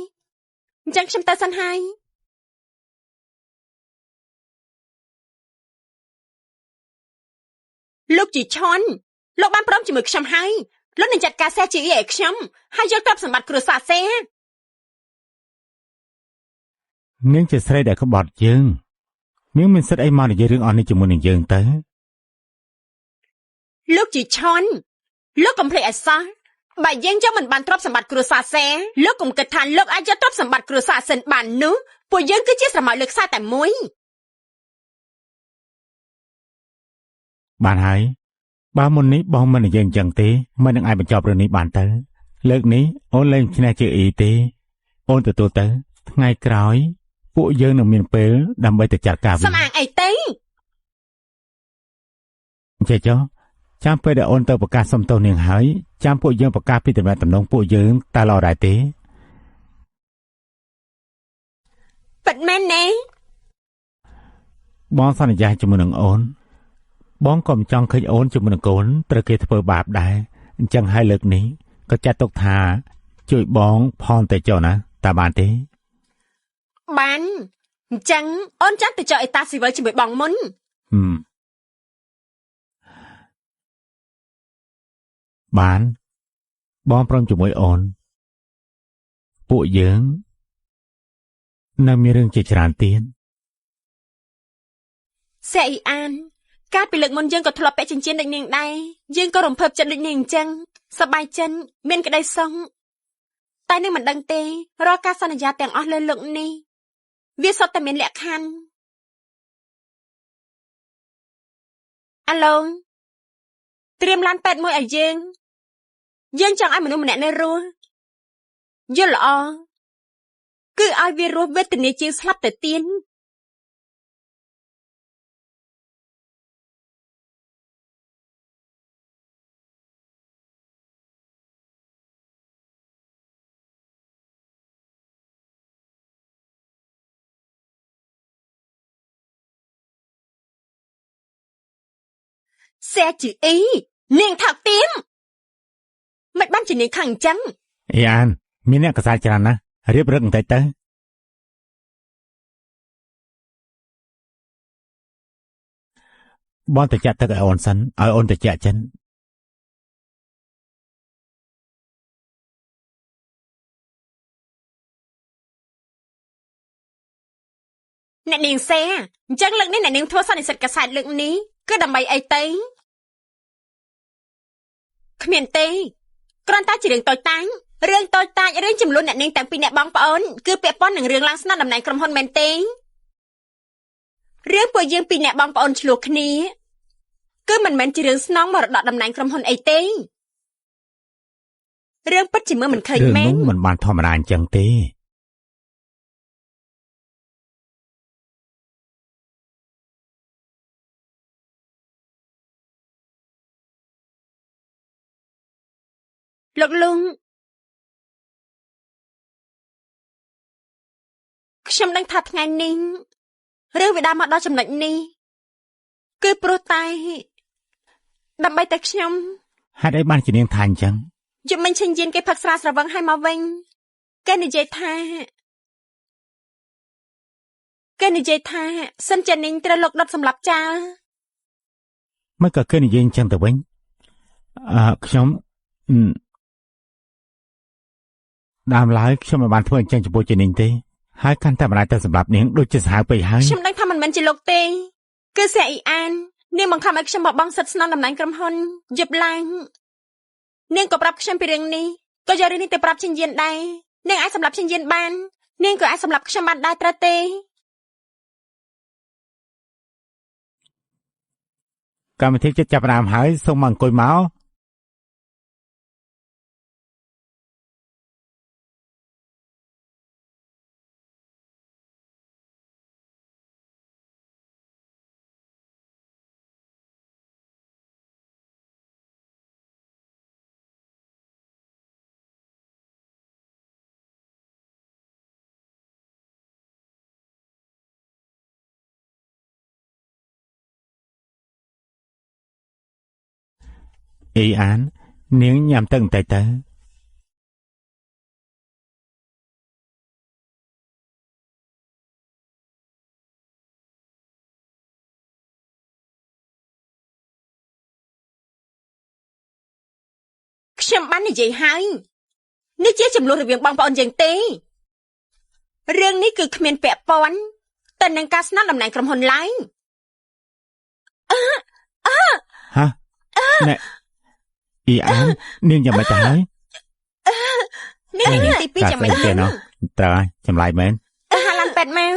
អញ្ចឹងខ្ញុំទៅសិនហើយលោកជីឆុនលោកបានព្រមជាមួយខ្ញុំហើយលោកនឹងចាត់ការសេជីឲ្យខ្ញុំហើយយកទ្រព្យសម្បត្តិគ្រួសារសេនាងជាស្រីដែលក្បត់យើងនាងមានសិទ្ធិអីមកនិយាយរឿងអស់នេះជាមួយនឹងយើងទៅលោកជីឆុនលោកកុំភ្លេចឲ្យសោះបើយើងយកមិនបានទ្រព្យសម្បត្តិគ្រួសារសេលោកកុំគិតថាលោកអាចយកទ្រព្យសម្បត្តិគ្រួសារសិនបាននោះពួកយើងគឺជាស្រមោលលើខ្សែតែមួយបានហើយបើមុននេះបងមិននិយាយអញ្ចឹងទេមិននឹងអាចបញ្ចប់រឿងនេះបានទៅលើកនេះអូនលែងឈ្នះជាអ៊ីទេអូនទទួលទៅថ្ងៃក្រោយពួកយើងនឹងមានពេលដើម្បីទៅចាត់ការវិញសំអាងអីទេចេះចុះចាំពេលដែលអូនទៅប្រកាសសុំទោសនាងហើយចាំពួកយើងប្រកាសពីតំណែងតំណងពួកយើងតើល្អដែរទេពិតមែនទេបងសន្យាជាមួយនឹងអូនបងក៏មិនចង់ឃើញអូនជាមួយនឹងកូនត្រូវគេធ្វើបាបដែរអញ្ចឹងហើយលើកនេះក៏ចាត់ទុកថាជួយបងផងតែចុះណាតើបានទេបានអញ្ចឹងអូនចាំទៅចុះអេតាស៊ីវិលជាមួយបងមុនបានបងព្រមជាមួយអូនពួកយើងនៅមានរឿងជាច្រើនទៀតសេអ៊ីអានកាលពីលើកមុនយើងក៏ធ្លាប់ពាក់ចិញ្ចៀនដូចនាងដែរយើងក៏រំភើបចិត្តដូចនាងអញ្ចឹងសប្បាយចិត្តមានក្តីសុខតែនាងមិនដឹងទេរាល់ការសន្យាទាំងអស់លើលោកនេះវាសុទ្ធតែមានលក្ខខណ្ឌអាឡូត្រៀមឡានពេទ្យមួយឲ្យយើងចង់ឲ្យមនុស្សម្នាក់នៅរស់យល់ល្អគឺឲ្យវារស់វេទនាជាងស្លាប់ទៅទៀតសេជីអ៊ីនាងថោកទៀមមិនបានជានាងខាងអញ្ចឹងអ៊ីអានមានអ្នកកសាច្រើនណាស់រៀបរឹកបន្តិចទៅបងទៅចាក់ទឹកឲ្យអូនសិនឲ្យអូនទៅចាក់ចិន អ្នកនាងសេអញ្ចឹងលើកនេះអ្នកនាងធ្វើសន្និសីទកាសែតលើកនេះគឺដើម្បីអីទៅគ្មានទេគ្រាន់តែជារឿងតូចតាចរឿងតូចតាចរឿងចំនួនអ្នកនាងទាំងពីរអ្នកបងប្អូនគឺពាក់ព័ន្ធនឹងរឿងឡើងស្នាតំណែងក្រុមហ៊ុនមែនទេរឿងពួកយើងពីរអ្នកបងប្អូនឆ្លោះគ្នាគឺមិនមែនជារឿងស្នងមរតកតំណែងក្រុមហ៊ុនអីទេរឿងពិតជាមើលមិនឃើញមែនរឿងនោះមិនបានធម្មតាអញ្ចឹងទេលោកលងខ្ញុំដឹងថាថ្ងៃនេះរឿងវាដើរមកដល់ចំណុចនេះគឺព្រោះតែដើម្បីតែខ្ញុំហេតុអីបានជានាងថាអញ្ចឹងយប់មិញឈិញយានគេផឹកស្រាស្រវឹងឲ្យមកវិញគេនិយាយថាសិនជានាងត្រូវលោកដុតសម្លាប់ចោលមិនក៏គេនិយាយអញ្ចឹងទៅវិញខ្ញុំដើមឡើយខ្ញុំមិនបានធ្វើអញ្ចឹងចំពោះជានាងទេហើយកាន់តែម្ដាយទៅសម្រាប់នាងដូចជាសាហាវពេកហើយខ្ញុំដឹងថាមិនមែនជាលោកទេគឺសេអ៊ីអាននាងបង្ខំឲ្យខ្ញុំបង់សិទ្ធិស្នងតំណែងក្រុមហ៊ុនយប់ឡើងនាងក៏ប្រាប់ខ្ញុំពីរឿងនេះក៏យករឿងនេះទៅប្រាប់ឈិញយានដែរនាងអាចសម្លាប់ឈិញយានបាននាងក៏អាចសម្លាប់ខ្ញុំបានដែរត្រូវទេកម្មវិធីចិត្តចាប់ផ្ដើមហើយសូមមកអង្គុយមកអ៊ីអាននាងញ៉ាំទឹកបន្តិចទៅខ្ញុំបាននិយាយហើយនេះជាចំនួនរវាងបងប្អូនយើងទេរឿងនេះគឺគ្មានពាក់ព័ន្ធទៅនឹងការស្នើតំណែងក្រុមហ៊ុនឡើយហ៎ណែអ៊ីអាននាងយ៉ាងម៉េចទៅហើយនាងទី2យ៉ាងម៉េចទៅត្រូវហើយចម្លែកមែនហាឡានប៉ែតមក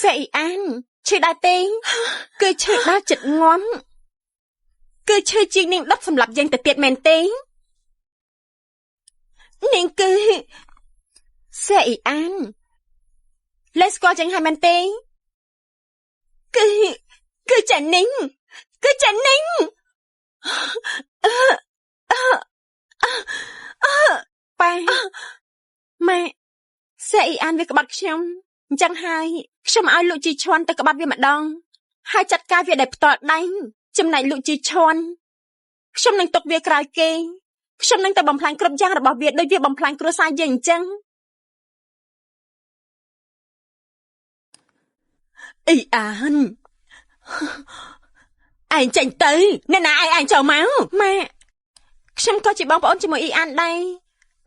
សេអ៊ីអានឈឺដែរទេគឺឈឺដល់ចិត្តងំគឺឈឺជាងនាងដុតសម្លាប់យើងទៅទៀតមែនទេនាងគឺសេអ៊ីអានលេស្គាល់ចឹងហើយមែនទេគឺចានីងប៉ាម៉ែសេអ៊ីអានវាក្បត់ខ្ញុំអញ្ចឹងហើយខ្ញុំឲ្យលោកជីឈွန်ទៅក្បត់វាម្ដងហើយចាត់ការវាដោយផ្ទាល់ដៃចំណែកលោកជីឈွန်ខ្ញុំនឹងទុកវាក្រោយគេខ្ញុំនឹងទៅបំផ្លាញគ្រប់យ៉ាងរបស់វាដូចវាបំផ្លាញគ្រួសារយើងអញ្ចឹងអ៊ីអានឯងចេញទៅអ្នកណាឯងចូលមកម៉ែខ្ញុំក៏ជាបងប្អូនជាមួយអ៊ីអានដែរ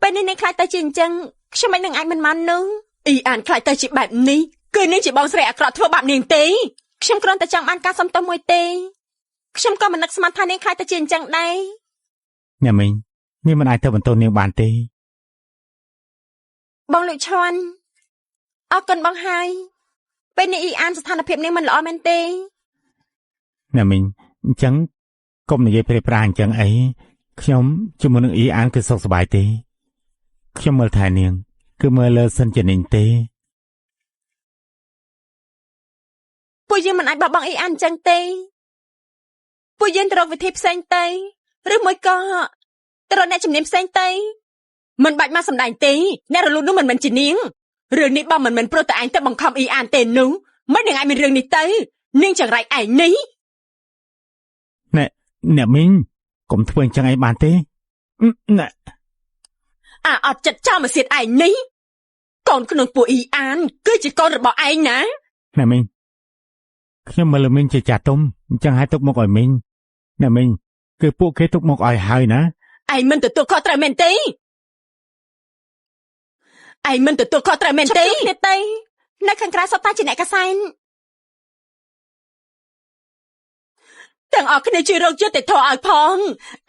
ពេលនេះនឹងខ្លាចទៅជាអញ្ចឹងខ្ញុំមិននឹងអាចមិនមកនោះអ៊ីអានខ្លាចទៅជាបែបនេះគឺនាងជាបងស្រីអាក្រក់ធ្វើបាបនាងទេខ្ញុំគ្រាន់តែចង់បានការសំទោសមួយទេខ្ញុំក៏មិននឹកស្មានថានាងខ្លាចទៅជាអញ្ចឹងដែរញ៉ាមីងនាងមិនអាចទៅបន្ទោសនាងបានទេបងលោកឈွန်អរគុណបងហើយពេលនេះអ៊ីអានស្ថានភាពនាងមិនល្អមែនទេញ៉ាមីងអញ្ចឹងកុំនិយាយព្រេប្រាអញ្ចឹងអីខ្ញុំជាមួយនឹងអ៊ីអានគឺសុខសប្បាយទេខ្ញុំមើលថែនាងគឺមើលលើសិនជានាងទេពួកយើងមិនអាចបោះបង់អ៊ីអានអញ្ចឹងទេពួកយើងទៅរកវិធីផ្សេងទៅឬមួយក៏ទៅរកអ្នកជំនាញផ្សេងទៅមិនបាច់មកសម្ដែងទេអ្នករលូននោះមិនមែនជានាងរឿងនេះបើមិនមែនព្រោះតែឯងទៅបង្ខំអ៊ីអានទេនោះមិននឹងឯងមានរឿងនេះទៅនាងចង្រៃឯងនេះអ្នកមីងកុំធ្វើអញ្ចឹងឯងបានទេណែអត់ចិត្តចោលមកសៀតឯងនេះកូនក្នុងពួកអ៊ីអានគឺជាកូនរបស់ឯងណាអ្នកមីងខ្ញុំមើលមីងជាចាស់ទុំអញ្ចឹងឲ្យទុកមុខឲ្យមីងអ្នកមីងគឺពួកគេទុកមុខឲ្យហើយណាឯងមិនទទួលខុសត្រូវមែនទេ ឯងមិនទទួលខុសត្រូវមែនទេគ្នាទេនៅខាងក្រៅសុទ្ធតែជាអ្នកកសែងទាំងអស់គ្នាជួយរកយុត្តិធម៌ឲ្យផង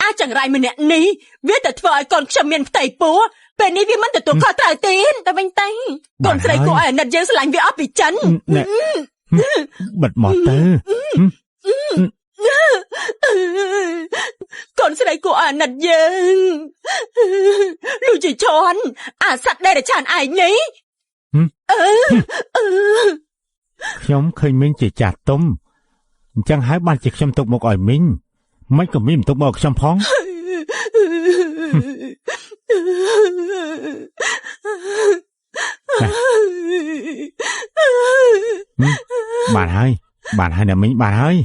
អាចង្រៃម្នាក់នេះវាតែធ្វើឲ្យកូនខ្ញុំមានផ្ទៃពោះពេលនេះវាមិនទទួលខុសត្រូវទេតែវិញទៅកូនស្រីគួរឲ្យអាណិតយើងស្រឡាញ់វាអស់ពីចិនបិទមកទៅកូនស្រីគួរអាណិតយើងលោកជីឈន់អាសត្វដែលរឆានឯងនេះខ្ញុំឃើញមីងជាចាស់ទុំអញ្ចឹងហើយបានជាខ្ញុំទុកមកឲ្យមីងមិនក៏មីងទុកមកខ្ញុំផងបានហើយណាមីងបានហើយ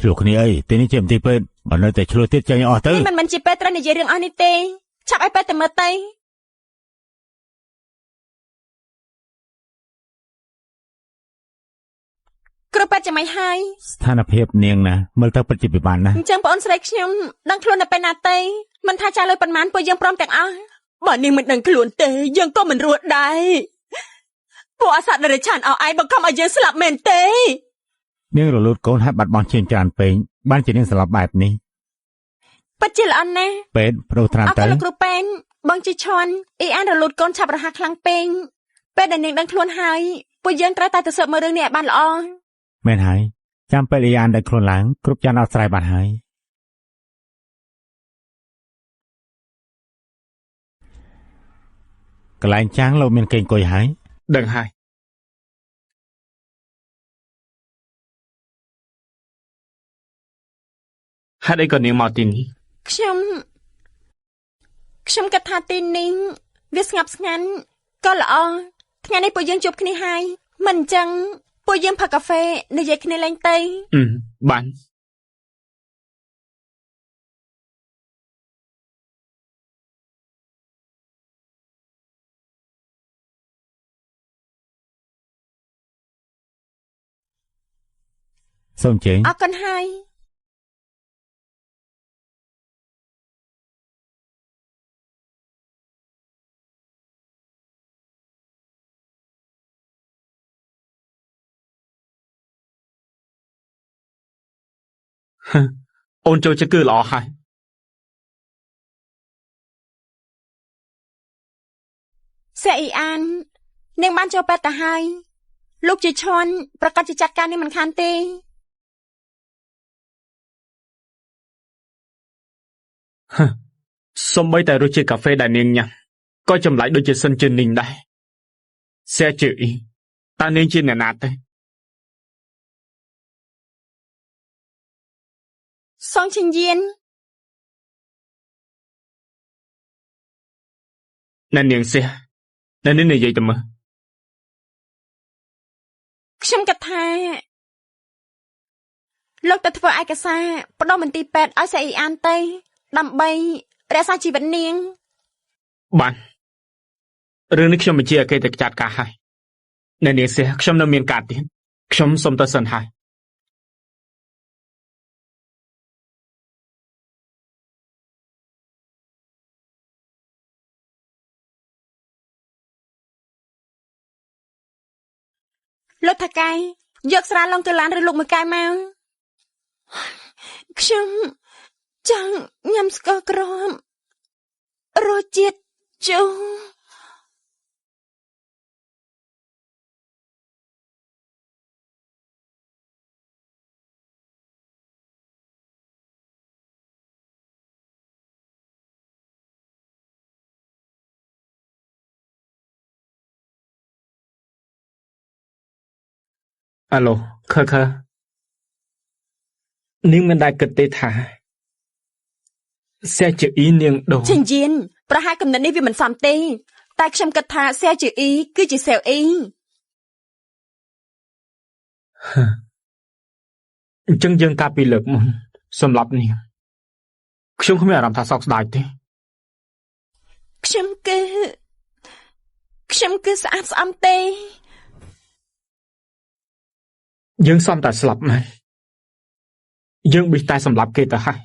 ឆ្លោះគ្នាអីទីនេះជាមន្ទីរពេទ្យបើនៅតែឆ្លោះទៀតចេញអស់ទៅនេះមិនជាពេទ្យត្រូវនិយាយរឿងអស់នេះទេឆាប់ឲ្យពេទ្យទៅមើលទៅគ្រូពេទ្យចាំមិនហើយស្ថានភាពនាងណាមើលទៅពិតជាពិបាកណាស់អញ្ចឹងបងអូនស្រីខ្ញុំដឹងខ្លួននៅពេលណាទេមិនថាចាស់លុយប៉ុន្មានពួកយើងព្រមទាំងអស់បើនាងមិនដឹងខ្លួនទេយើងក៏មិនរស់ដែរពួកអាសត្វដរិឆានអស់ឯងបង្ខំឲ្យយើងស្លាប់មែនទេនាងរលូតកូនហើយបាត់បង់ជាច្រើនពេកបានជានាងស្លាប់បែបនេះពិតជាល្អណាស់ពេទ្យប្រូត្រាំទៅអរគុណលោកគ្រូពេទ្យបងជីឈន់អ៊ីអានរលូតកូនឆាប់រហ័សខ្លាំងពេកពេលដែលនាងដឹងខ្លួនហើយពួកយើងត្រូវតែទៅស៊ើបមើលរឿងនេះឲ្យបានល្អមែនហើយចាំពេលអ៊ីអានដឹងខ្លួនឡើងគ្រប់យ៉ាងអត់ស្រ័យបាត់ហើយកន្លែងចាំងលោកមានគេអង្គុយហើយដឹងហើយហេតុអីក៏នាងមកទីនេះខ្ញុំគិតថាទីនេះវាស្ងប់ស្ងាត់ក៏ល្អថ្ងៃនេះពួកយើងជួបគ្នាហើយមិនអញ្ចឹងពួកយើងផឹកកាហ្វេនិយាយគ្នាលេងទៅបានសូមជើញអរគុណហើយអូនចូលចិត្តគឺល្អហើយសេអ៊ីអាននាងបានចូលពេទ្យទៅហើយលោកជាឈន់ប្រកាសជាចាត់ការនេះមិនខានទេសូម្បីតែរសជាតិកាហ្វេដែលនាងញ៉ាំក៏ចម្លែកដូចជាសិនជានីងដែរសេជឺអ៊ីតើនាងជាអ្នកណាទៅសងឈិនយានណែនាងសៀណែនេះនិយាយទៅមើលខ្ញុំគិតថាលោកទៅធ្វើឯកសារបដូរមន្ទីរពេទ្យឲ្យសេអ៊ីអានទៅដើម្បីរក្សាជីវិតនាងបានរឿងនេះខ្ញុំបញ្ជាអគ្គទេចាត់ការហើយណែនាងសៀខ្ញុំនៅមានការទៀតខ្ញុំសូមទៅសិនហើយលោកថាកែយកស្រាឡុងទៅឡានឬលោកមួយកែមកខ្ញុំចង់ញ៉ាំស្ករក្រមរសជាតិជូរអាឡូខើនាងមិនដែលគិតទេថាសេជឺអ៊ីនាងដូឈិនយៀនប្រហែលកំណត់នេះវាមិនសមទេតែខ្ញុំគិតថាសេជឺអ៊ីគឺជាសេវអ៊ីអញ្ចឹងយើងកាលពីលើកមុនសម្រាប់នាងខ្ញុំគ្មានអារម្មណ៍ថាសោកស្ដាយទេខ្ញុំគឺស្អាតស្អំទេយើងសំតែស្លាប់មែនយើងបិទតែសម្លាប់គេទៅហើយ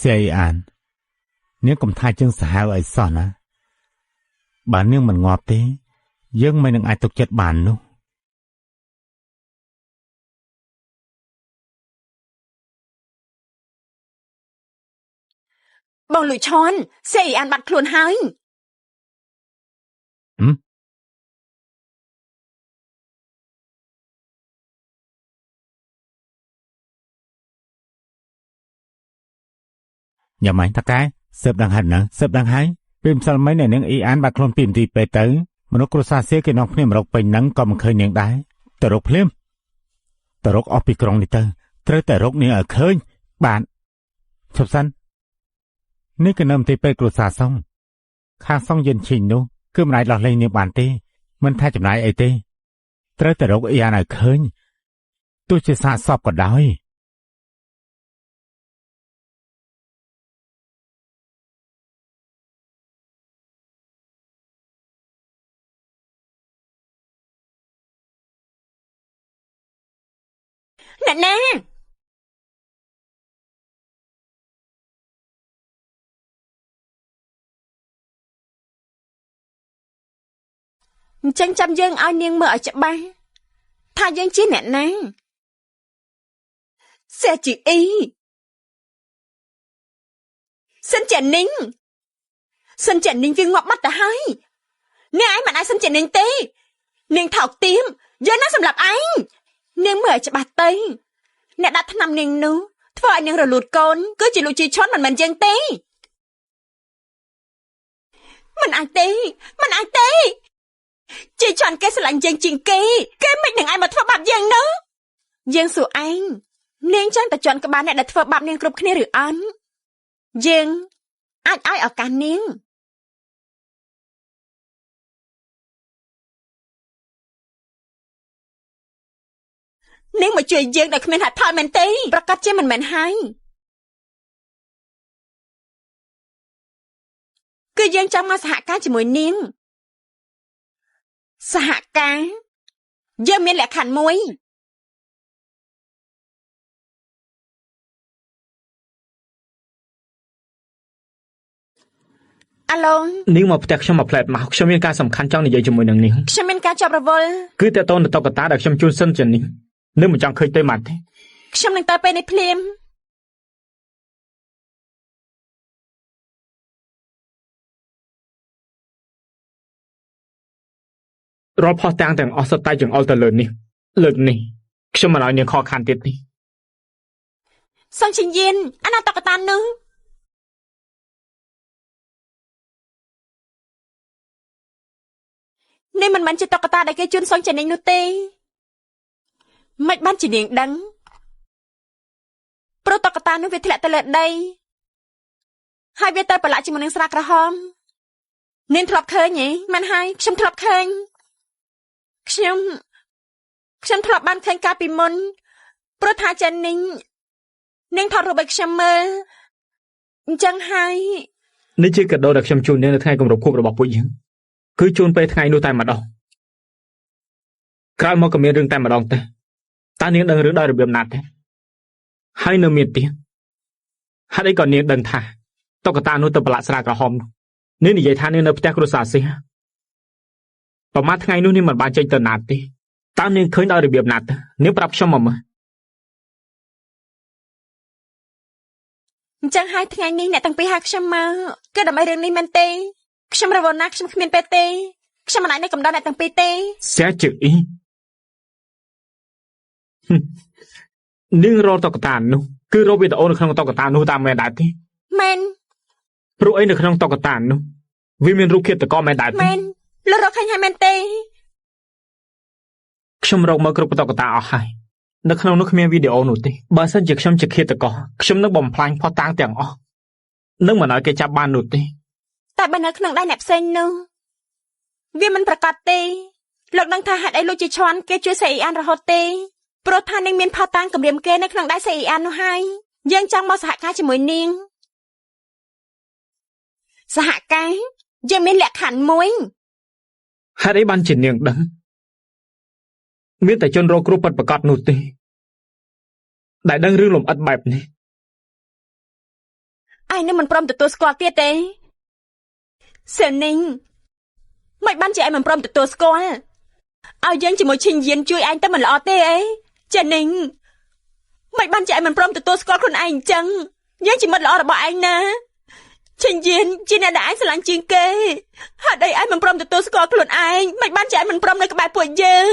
ស្រីអាននាងកុំថាជើងសាហាវអីសោះណាបើនាងមិនងាប់ទេយើងមិននឹងអាចទុកចិត្តបាននោះបងលួយឈន់ស្រីអានបាត់ខ្លួនហើយយ៉ាងម៉េចតាកែស៊ើបដឹងហើយណាស៊ើបដឹងហើយពេលម្សិលមិញនាងអ៊ីអានបាត់ខ្លួនពីនាទីពេលទៅមនុស្សគ្រួសារសៀគេនាំគ្នាមករកពេញហ្នឹងក៏មិនឃើញនាងដែរទៅរកភ្លាមទៅរកអស់ពីក្រុងនេះទៅត្រូវតែរកនាងឲ្យឃើញបានឈប់សិននេះគឺនៅមន្ទីរពេទ្យគ្រួសារសុងខាងសុងយិនឈីងនោះគឺមិនអាចដោះលែងនាងបានទេមិនថាចំណាយអីទេត្រូវតែរកអ៊ីអានឲ្យឃើញទោះជាសាកសពក៏ដោយអ្នកណាអញ្ចឹងចាំយើងឲ្យនាងមើលឲ្យច្បាស់ថាយើងជាអ្នកណាសេជីអ៊ីសិនជានីងវាងាប់បាត់ទៅហើយនាងឯងមិនអាចសិនជានីងទេនាងថោកទាមយើងណាសម្រាប់ឯងនាងមើលឲ្យច្បាស់ទៅអ្នកដាក់ថ្នាំនាងនោះធ្វើឲ្យនាងរលូតកូនគឺជាលោកជីឈុនមិនមែនយើងទេមិនអាចទេជីឈុនគេស្រឡាញ់យើងជាងគេមិននឹងឯងមកធ្វើបាបយើងនោះយើងសួរឯងនាងចង់តែជន់ក្បាលអ្នកដែលធ្វើបាបនាងគ្រប់គ្នាឬអត់យើងអាចឲ្យឱកាសនាងមកជួយយើងដោយគ្មានហេតុផលមែនទេប្រកាសជាមិនមែនហើយគឺយើងចង់មកសហការជាមួយនាងសហការយើងមានលក្ខខណ្ឌមួយអាឡូនាងមកផ្ទះខ្ញុំមកផ្លែតមកខ្ញុំមានការសំខាន់ចង់និយាយជាមួយនឹងនាងខ្ញុំមានការជាប់រវល់គឺតើតើតុក្កតាដែលខ្ញុំជូនសិនជានេះនឹងមិនចង់ឃើញទេម៉ាត់ទេខ្ញុំនឹងទៅពេលនេះភ្លាមរាល់ផុសទាំងអស់សុទ្ធតែចង្អុលទៅលើនេះលើកនេះខ្ញុំមិនឲ្យនាងខកខានទៀតនេះសង្ឃយានអាណាតុក្កតានោះនេះមិនមែនជាតុក្កតាដែលគេជូនសង្ឃចេញនោះទេមិនបានជានាងដឹងព្រោះតុក្កតានោះវាធ្លាក់ទៅលើដីហើយវាទៅប្រឡាក់ជាមួយនឹងស្រាក្រហមនាងធ្លាប់ឃើញហ៎មិនហើយខ្ញុំធ្លាប់ឃើញខ្ញុំធ្លាប់បានឃើញកាលពីមុនព្រោះថាចានាងថតរូបឲ្យខ្ញុំមើលអញ្ចឹងហើយនេះជាកាដូដែលខ្ញុំជូននាងនៅថ្ងៃគម្រប់ខួបរបស់ពួកយើងគឺជូនពេលថ្ងៃនោះតែម្ដងក្រោយមកក៏មានរឿងតែម្ដងទេតើនាងដឹងរឿងដោយរបៀបណាទេហើយនៅមានទៀតហេតុអីក៏នាងដឹងថាតុក្កតានោះទៅប្រឡាក់ស្រាក្រហមនោះនាងនិយាយថានាងនៅផ្ទះគ្រួសារសិស្សប្រហែលថ្ងៃនោះនាងមិនបានចេញទៅណាទេតើនាងឃើញដោយរបៀបណាទេនាងប្រាប់ខ្ញុំមកមើលអញ្ចឹងហើយថ្ងៃនេះអ្នកទាំងពីរហៅខ្ញុំមកគឺដើម្បីរឿងនេះមែនទេខ្ញុំរវល់ណាស់ខ្ញុំគ្មានពេលទេខ្ញុំមិនអាចនៅកំដរអ្នកទាំងពីរទេសេជអ៊ីនាងរកតុក្កតានោះគឺរកវីដេអូនៅក្នុងតុក្កតានោះតាមមែនដែរទេមែនព្រោះអីនៅក្នុងតុក្កតានោះវាមានរូបឃាតករមែនដែរទេមែនលរកឃើញហើយមែនទេខ្ញុំរកមើលគ្រប់តុក្កតាអស់ហើយនៅក្នុងនោះគ្មានវីដេអូនោះទេបើសិនជាខ្ញុំជាឃាតករខ្ញុំនឹងបំផ្លាញផុសតាងទាំងអស់នឹងមិនឲ្យគេចាប់បាននោះទេតែបើនៅក្នុងដៃអ្នកផ្សេងនោះវាមិនប្រកាសទេលោកដឹងថាហេតុអីលោកជាឈន់គេជួយសេអ៊ីអានរហូតទេព្រោះថានាងមានផុសតាងគម្រាមគេនៅក្នុងដៃសេអ៊ីអាននោះហើយយើងចង់មកសហការជាមួយនាងសហការយើងមានលក្ខខណ្ឌមួយហេតុអីបានជានាងដឹងមានតែជនរងគ្រោះពិតប្រាកដនោះទេដែលដឹងរឿងលម្អិតបែបនេះ ឯងនឹងមិនព្រមទទួលស្គាល់ទៀតទេសេនីងមិនបានជាឯងមិនព្រមទទួលស្គាល់ឲ្យយើងជាមួយឈិញយានជួយឯងទៅមិនល្អទេអីចេនីងមិនបានជាឯងមិនព្រមទទួលស្គាល់ខ្លួនឯងអញ្ចឹងយើងជាមិត្តល្អរបស់ឯងណាឈិញយានជាអ្នកដែលឯងស្រឡាញ់ជាងគេហេតុអីឯងមិនព្រមទទួលស្គាល់ខ្លួនឯងមិនបានជាឯងមិនព្រមនៅក្បែរពួកយើង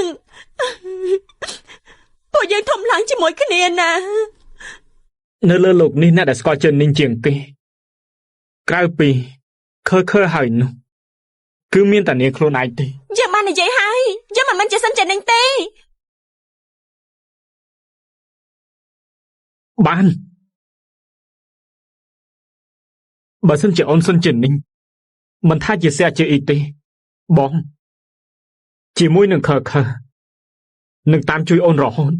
ធំឡើងជាមួយគ្នាណានៅលើលោកនេះអ្នកដែលស្គាល់ចេនីងជាងគេក្រៅពីខើហើយនោះគឺមានតែនាងខ្លួនឯងទេយើងបាននិយាយហើយយើងមិនមែនជាសិនចេនីងទេបានបើសិនជាអូនសិនចេនីងមិនថាជាស្អាជាអីទេបងជាមួយនឹងខើនឹងតាមជួយអូនរហូត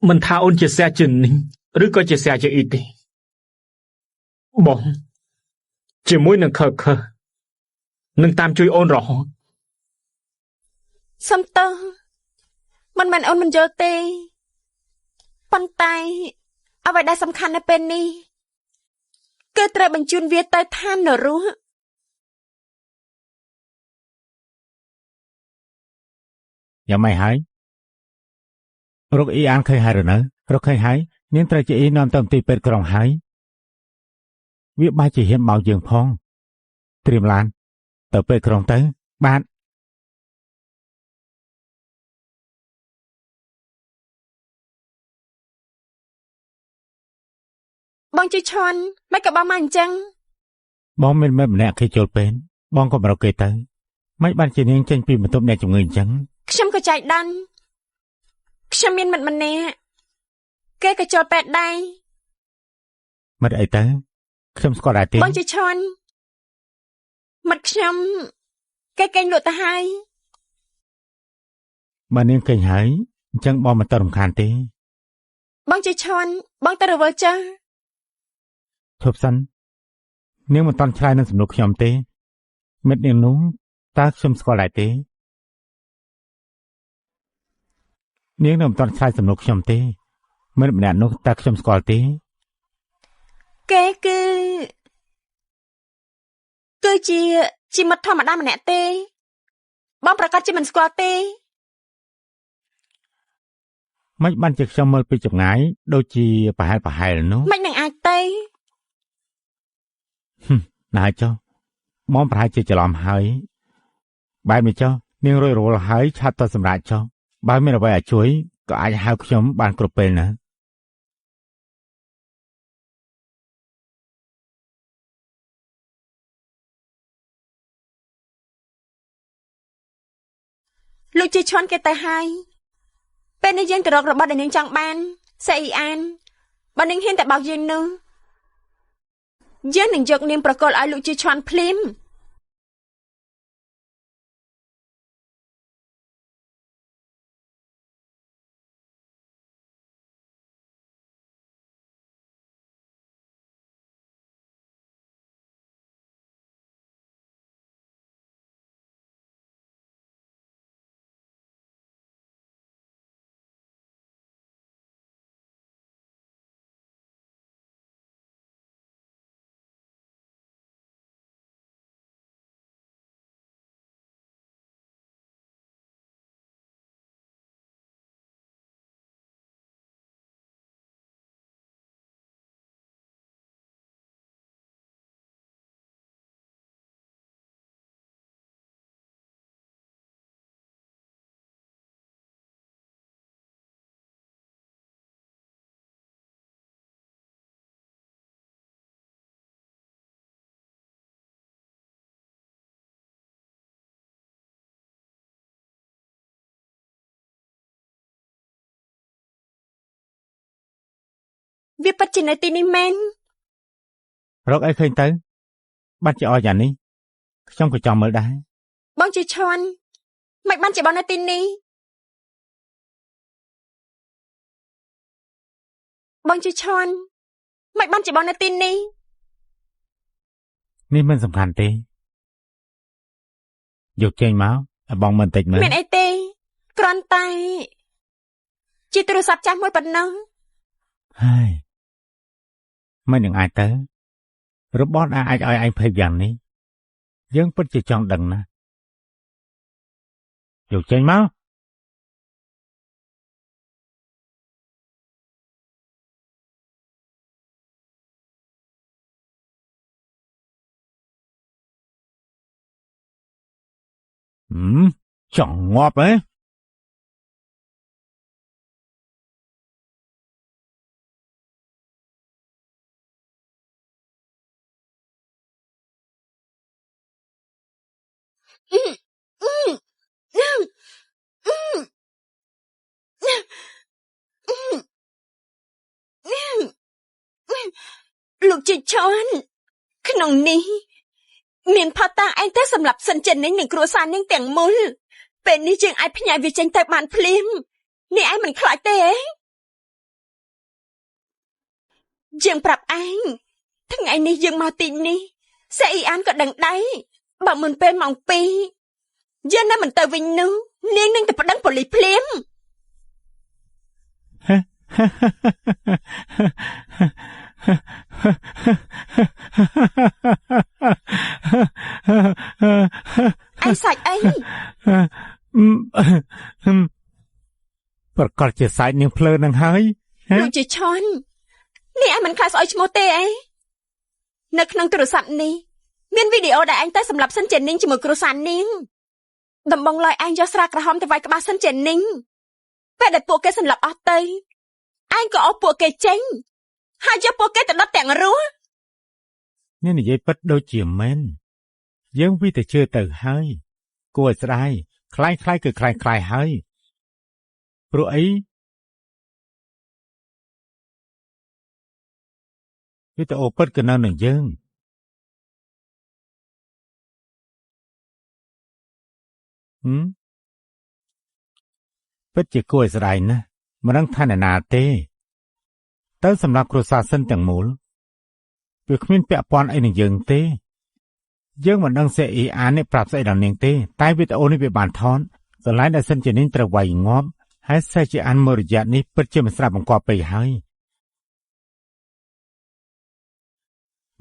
មិនថាអូនជាស្អាជានីងឬក៏ជាស្អាជាអីទេបងជាមួយនឹងខើនឹងតាមជួយអូនរហូតសំទោសមិនមែនអូនមិនយល់ទេប៉ុន្តែអ្វីដែលសំខាន់នៅពេលនេះគឺត្រូវបញ្ជូនវាទៅឋាននរកយ៉ាងម៉េចហើយរកអ៊ីអានឃើញហើយឬនៅរកឃើញហើយនាងត្រូវជាអ៊ីនាំទៅមន្ទីរពេទ្យក្រុងហើយវាបាច់ជាហ៊ានមកយើងផងត្រៀមឡានទៅពេទ្យក្រុងទៅបាទបងជិះឈន់មិនក៏បងមកអញ្ចឹងបងមិនមែនម្នាក់គេចូលពេទ្យបងក៏មករកគេទៅមិនបានជានាងចេញពីបន្ទប់អ្នកជំងឺអញ្ចឹងខ្ញុំក៏ចៃដន្យខ្ញុំមានមិត្តម្នាក់គេក៏ចូលពេទ្យដែរមិត្តអីទៅខ្ញុំស្គាល់ដែរទេបងជិះឈន់មិត្តខ្ញុំគេកេងលក់ទៅហើយបើនាងកេងហើយអញ្ចឹងបងមិនទៅរំខានទេបងជិះឈន់បងទៅរវល់ចាស់ឈប់សិននាងមិនតន់ឆ្លើយនឹងសំណួរខ្ញុំទេមិត្តនាងនោះតើខ្ញុំស្គាល់ដែរទេនាងនៅមិនតន់ឆ្លើយសំណួរខ្ញុំទេមិត្តម្នាក់នោះតើខ្ញុំស្គាល់ទេគេគឺជាមិត្តធម្មតាម្នាក់ទេបងប្រកាសជាមិនស្គាល់ទេមិនបានជាខ្ញុំមើលពីចម្ងាយដូចជាប្រហែលនោះមិននឹងអាចទេណាស់ចុះបងប្រហែលជាច្រឡំហើយបែបនេះចុះនាងរួយរលហើយឆាប់ទៅសម្រាប់ចុះបើមានអ្វីឲ្យជួយក៏អាចហៅខ្ញុំបានគ្រប់ពេលណាលោកជាឈន់គេទៅហើយពេលនេះយើងទៅរករបស់ដែលនាងចង់បានសេអ៊ីអានបើនាងហ៊ានតែបោកយើងនោះយើងនឹងយកនាងប្រកល់ឲ្យលោកជាឈន់ភ្លាមវាពិតជានៅទីនេះមែនរកអីឃើញទៅបាត់ជាអស់យ៉ាងនេះខ្ញុំក៏ចង់មើលដែរបងជាឈន់មិនបានជាបងនៅទីនេះ បងជាឈុនមិនបងជាបងនៅទីនេះនេះមិនសំខាន់ទេយកចេញមកឲ្យបងមើលបន្តិចមើលមានអីទេគ្រាន់តែជាទូរស័ព្ទចាស់មួយប៉ុណ្ណឹងហើយមិននឹងអាចទៅរបស់ដែលអាចឲ្យឯងភ័យយ៉ាងនេះយើងពិតជាចង់ដឹងណាយកចេញមកចង់ងាប់ហ៎លោកជាឈុនក្នុងនេះមានផតាឯងតែសម្រាប់សិនចិននិងគ្រួសារនាងទាំងមូលពេលនេះយើងអាចផ្ញើវាចេញទៅបានភ្លាមនេះឯងមិនខ្លាចទេយើងប្រាប់ឯងថ្ងៃនេះយើងមកទីនេះសេអ៊ីអានក៏ដឹងដែរបើមុនពេលម៉ោង 2យើងនៅមិនទៅវិញនោះនាងនឹងទៅប្តឹងប៉ូលីសភ្លាមអីសាច់អីប្រកាសជាសាច់នាងភ្លើនឹងហើយលោកជាឈុននេះឯងមិនខ្លាចស្អុយឈ្មោះទេអីនៅក្នុងទូរស័ព្ទនេះមានវីដេអូដែលឯងទៅសម្រាប់សិនចេនីងជាមួយគ្រូសាននាងដំបងឡើយឯងយកស្រាក្រហមទៅវាយក្បាលសិនចេនីងពេលដែលពួកគេសម្លាប់អស់ទៅឯងក៏អស់ពួកគេចេញហើយយកពួកគេទៅដុតទាំងរស់នេះនិយាយពិតដូចជាមែនយើងវិតែជឿទៅហើយគួរឲ្យស្ដាយខ្លាយគឺខ្លាយហើយព្រោះអីវីដេអូពិតក៏នៅនឹងយើងពិតជាគួរឲ្យស្ដាយណាស់មិនដឹងថាណាទេទៅសម្រាប់គ្រួសារសិនទាំងមូលវាគ្មានពាក់ព័ន្ធអីនឹងយើងទេយើងមិនដឹងសេអ៊ីអាននេះប្រាប់ស្អីដល់នាងទេតែវីដេអូនេះវាបានថតស្រឡាញ់ដែលសិនជានាងត្រូវវាយងាប់ហើយសេជាអានមករយៈនេះពិតជាមិនស្រាប់បង្គាប់ពេកហើយ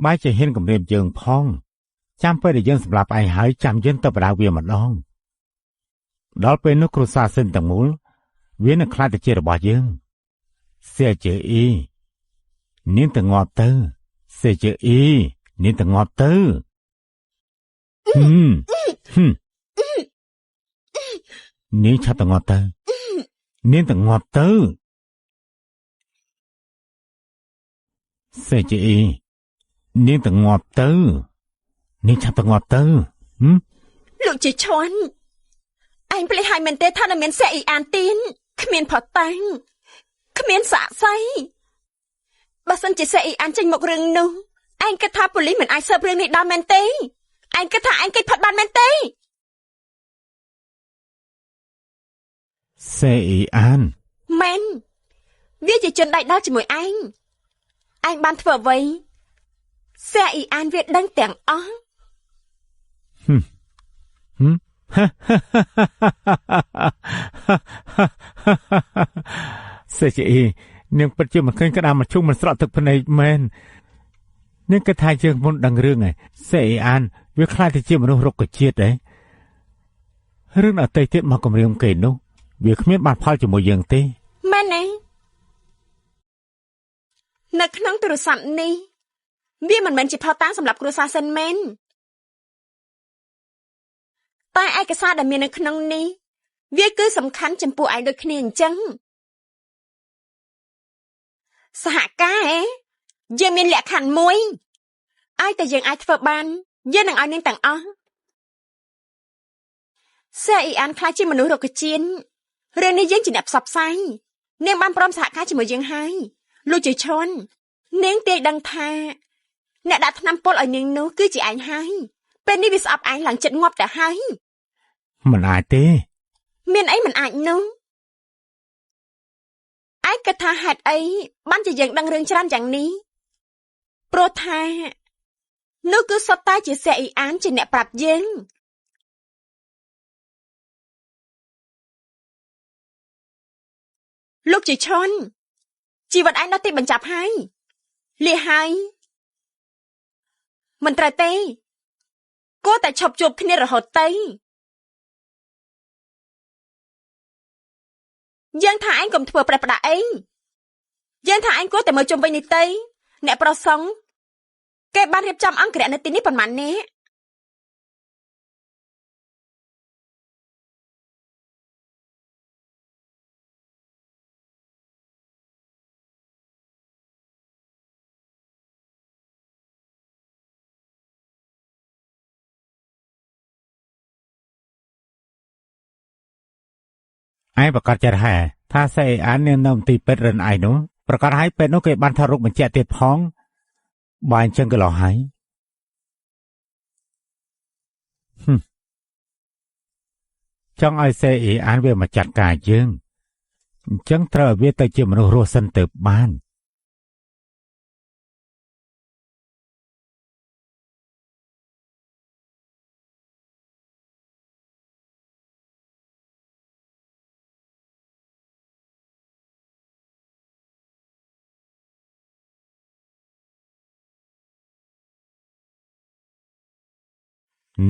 បែរជាហ៊ានគំរាមយើងផងចាំពេលដែលយើងសម្រាប់ឯងហើយចាំយើងទៅបដៅវាម្ដងដល់ពេលនោះគ្រួសារសិនទាំងមូលវានឹងខ្លាចទៅជារបស់យើងសេជាអ៊ីនាងទៅងាប់ទៅសេជាអ៊ីនាងទៅងាប់ទៅនាងឆាប់ទៅងាប់ទៅនាងទៅងាប់ទៅសេជាអ៊ីនាងទៅងាប់ទៅនាងឆាប់ទៅងាប់ទៅលោកជាឈុនឯងភ្លេចហើយមែនទេថានៅមានសេអ៊ីអានទីនគ្មានផតាំងគ្មានសាក់សៃបើសិនជាសេអ៊ីអានចេញមករឿងនោះឯងគិតថាប៉ូលីសមិនអាចស៊ើបរឿងនេះដល់មែនទេឯងគិតថាឯងគេចផុតបានមែនទេសេអ៊ីអានមែនវាជាជនដៃដល់ជាមួយឯងបានធ្វើអ្វីសេអ៊ីអានវាដឹងទាំងអស់សេជាអ៊ីនាងពិតជាមិនឃើញក្តាមមកជុំមិនស្រក់ទឹកភ្នែកមែននាងគិតថាយើងមុនដឹងរឿងឯងសេអ៊ីអានវាខ្លាចទៅជាមនុស្សរុក្ខជាតិឯងរឿងអតីតទៀតមកគំរាមគេនោះវាគ្មានបានផលជាមួយយើងទេមែនទេនៅក្នុងទូរស័ព្ទនេះវាមិនមែនជាផុសតាងសម្រាប់គ្រួសារសិនមែនតែឯកសារដែលមាននៅក្នុងនេះវាគឺសំខាន់ចំពោះឯងដូចគ្នាអញ្ចឹងសហការយើងមានលក្ខខណ្ឌមួយឲ្យតែយើងអាចធ្វើបានយើងនឹងឲ្យនាងទាំងអស់សេអ៊ីអានខ្លាចជាមនុស្សរុក្ខជាតិរឿងនេះយើងជាអ្នកផ្សព្វផ្សាយនាងបានព្រមសហការជាមួយយើងហើយលោកជាឈុននាងទាយដឹងថាអ្នកដាក់ថ្នាំពុលឲ្យនាងនោះគឺជាឯងហើយពេលនេះវាស្អប់ឯងឡើងចិត្តងាប់ទៅហើយមិនអាចទេមានអីមិនអាចនោះ ឯងគិតថាហេតុអីបានជាយើងដឹងរឿងច្រើនយ៉ាងនេះព្រោះថានោះគឺសុទ្ធតែជាសេអ៊ីអានជាអ្នកប្រាប់យើងលោកជាឈុនជីវិតឯងដល់ទីបញ្ចប់ហើយលៀសហើយមិនត្រូវទេគួរតែឈប់ជួបគ្នារហូតទៅយើងថាឯងកុំធ្វើប្រេះផ្ដាស់អីយើងថាឯងគួរតែមើលជុំវិញនេះទៅអ្នកប្រុសសង្ឃគេបានរៀបចំអង្គរៈនៅទីនេះប៉ុន្មាននាក់ឯងប្រកាសចិត្តហែថាសេអ៊ីអាននៅមន្ទីរពេទ្យរិនឯនោះប្រកាសឲ្យពេទ្យនោះគេបានថតរូបបញ្ជាក់ទៀតផងបើអញ្ចឹងក៏លោះហើយចង់ឲ្យសេអ៊ីអានវាមកចាត់ការយើងអញ្ចឹងត្រូវឲ្យវាទៅជាមនុស្សរស់សិនទៅបាន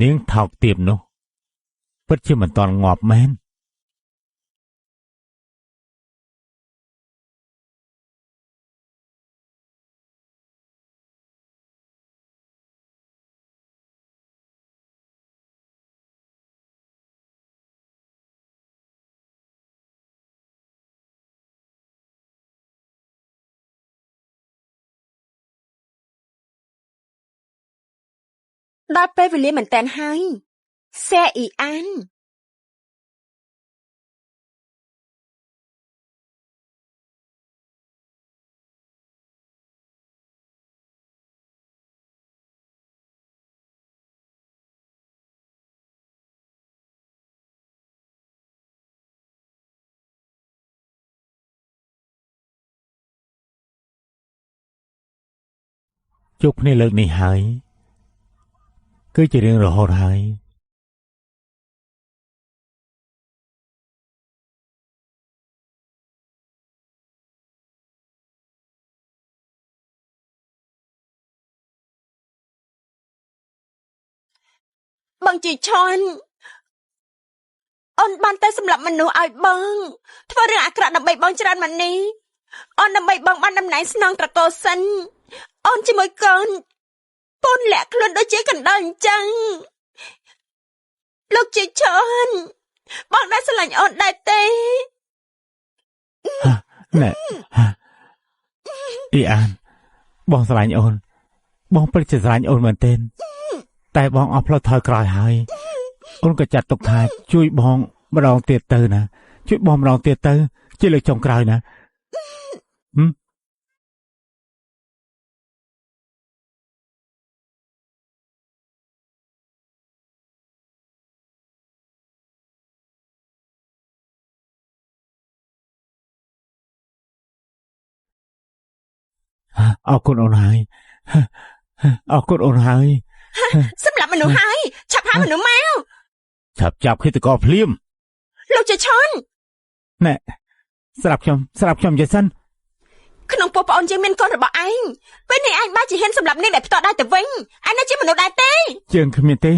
នាងថោកទាបនោះពិតជាមិនទាន់ងាប់មែនដល់ពេលវេលាមែនតែនហើយសេអ៊ីអានជួបគ្នាលើកនេះហើយគឺជារឿងរហូតហើយបងជីឈុនអូនបានតែសម្លាប់មនុស្សឲ្យបងធ្វើរឿងអាក្រក់ដើម្បីបងច្រើនមកនេះអូនដើម្បីបងបានតំណែងស្នងត្រកូលសិនអូនជាមួយកូនពូនលាក់ខ្លួនដូចជាកណ្ដុរអញ្ចឹងលោកជាឈុនបងដែរស្រឡាញ់អូនដែរទេណែអ៊ីអានបងស្រឡាញ់អូនបងពិតជាស្រឡាញ់អូនមែនទែនតែបងអស់ផ្លូវថយក្រោយហើយអូនក៏ចាត់ទុកថាជួយបងម្ដងទៀតទៅណាជួយបងម្ដងទៀតទៅជាលើកចុងក្រោយណាអរគុណអូនហើយអរគុណអូនហើយសម្រាប់មនុស្សហើយឆាប់ហៅមនុស្សមកឆាប់ចាប់ឃាតករភ្លាមលោកជាឈុនណែស្រាប់ខ្ញុំយេសិនក្នុងពោះប្អូនយើងមានកូនរបស់ឯងពេលនេះឯងបានជាហ៊ានសម្រាប់នាងដែលផ្ទាល់ដៃទៅវិញឯងនៅជាមនុស្សដែរទេយើងគ្មានទេ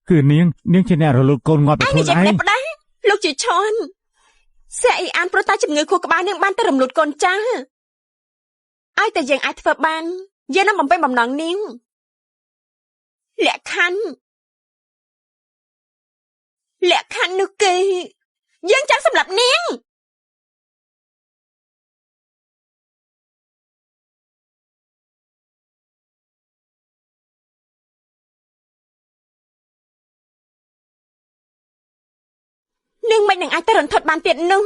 គឺនាងជាអ្នករលូតកូនងាប់ទៅខ្លួនឯងលោកជាឈុនសេអ៊ីអានព្រោះតែជំងឺខួរក្បាលនាងបានទៅរំលូតកូនចាស់ឲ្យតែយើងអាចធ្វើបានយើងនឹងបំពេញបំណងនាងលក្ខខណ្ឌនោះគេយើងចង់សម្លាប់នាងនាងមិននឹងអាចទៅរន្ធត់បានទៀតនោះ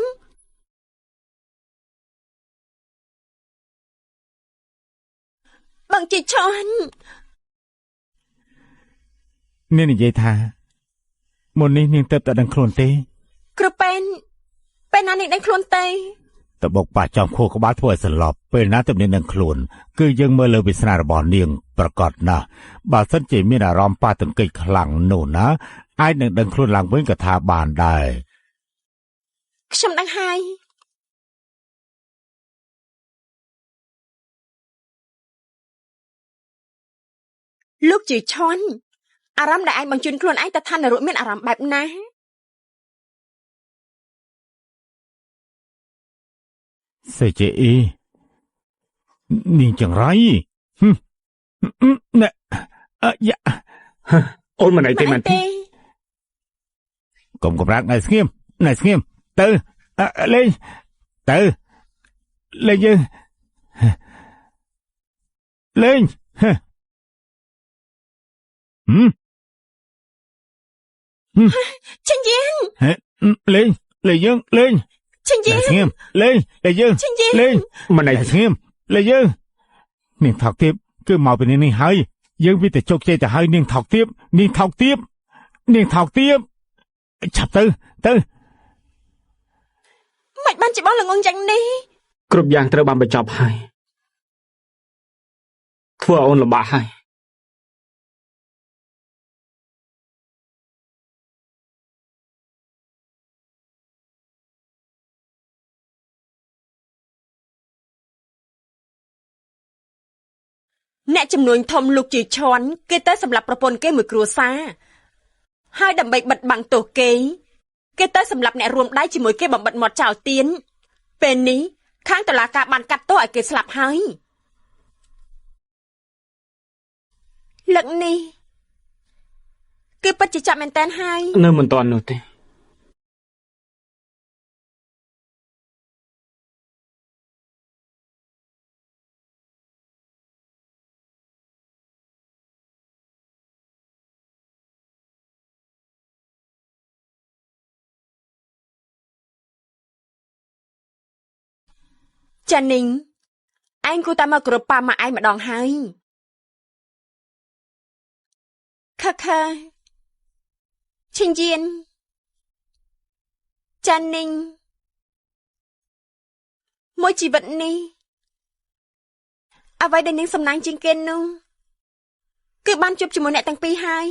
បងជីឈុននាងនិយាយថាមុននេះនាងទៅតែដឹងខ្លួនទេគ្រូពេនពេលណានាងដឹងខ្លួនទេ តបុកប៉ាចំខួរក្បាលធ្វើឲ្យសន្លប់ពេលណាទំនៀមនឹងខ្លួនគឺយើងមើលលើវាសនារបស់នាងប្រកបណាស់បើសិនជាមានអារម្មណ៍ប៉ាទង្គិចខ្លាំងនោះណាអាចនឹងដឹងខ្លួនឡើងវិញក៏ថាបានដែរខ្ញុំដឹងហើយលោកជាឈន់អារម្មណ៍ដែលឯងបញ្ជូនខ្លួនឯងទៅឋាននរកមានអារម្មណ៍បែបណាសេជអ៊ីនាងចង្រៃណែយ៉ាអូនមិនអីទេមែនទេកុំកម្រាស់ណែស្ងៀមទៅលេងយើងលេងចិនយើងលេងយើងលេងចិនយើងស្ងៀមលេងយើងលេងមិនអីស្ងៀមលេងយើងនាងថោកទៀតគឺមកពីនេះហើយយើងវាតែជោគជ័យទៅហើយនាងថោកទៀតឆាប់ទៅមិនបានជាបងល្ងងយ៉ាងនេះគ្រប់យ៉ាងត្រូវបានបញ្ចប់ហើយធ្វើអូនលំបាកហើយអ្នកចំនួនធំលោកជាឈន់គេទៅសម្រាប់ប្រពន្ធគេមួយគ្រួសារហើយដើម្បីបិទបាំងទោសគេទៅសម្រាប់អ្នករួមដៃជាមួយគេបំបិតមាត់ចោលទៀនពេលនេះខាងតុលាការបានកាត់ទោសឲ្យគេស្លាប់ហើយលឹកនេះគឺពិតជាចាប់មែនតើហើយនៅមិនទាន់នោះទេចានីងឯងគូតែមកគ្រប់ប៉ាមកឯងម្ដងហើយខាឈិនយៀនចានីងមួយជីវិតនេះអ្វីដែលនាងសំណាងជាងគេនោះគឺបានជួបជាមួយអ្នកទាំងពីរហើយ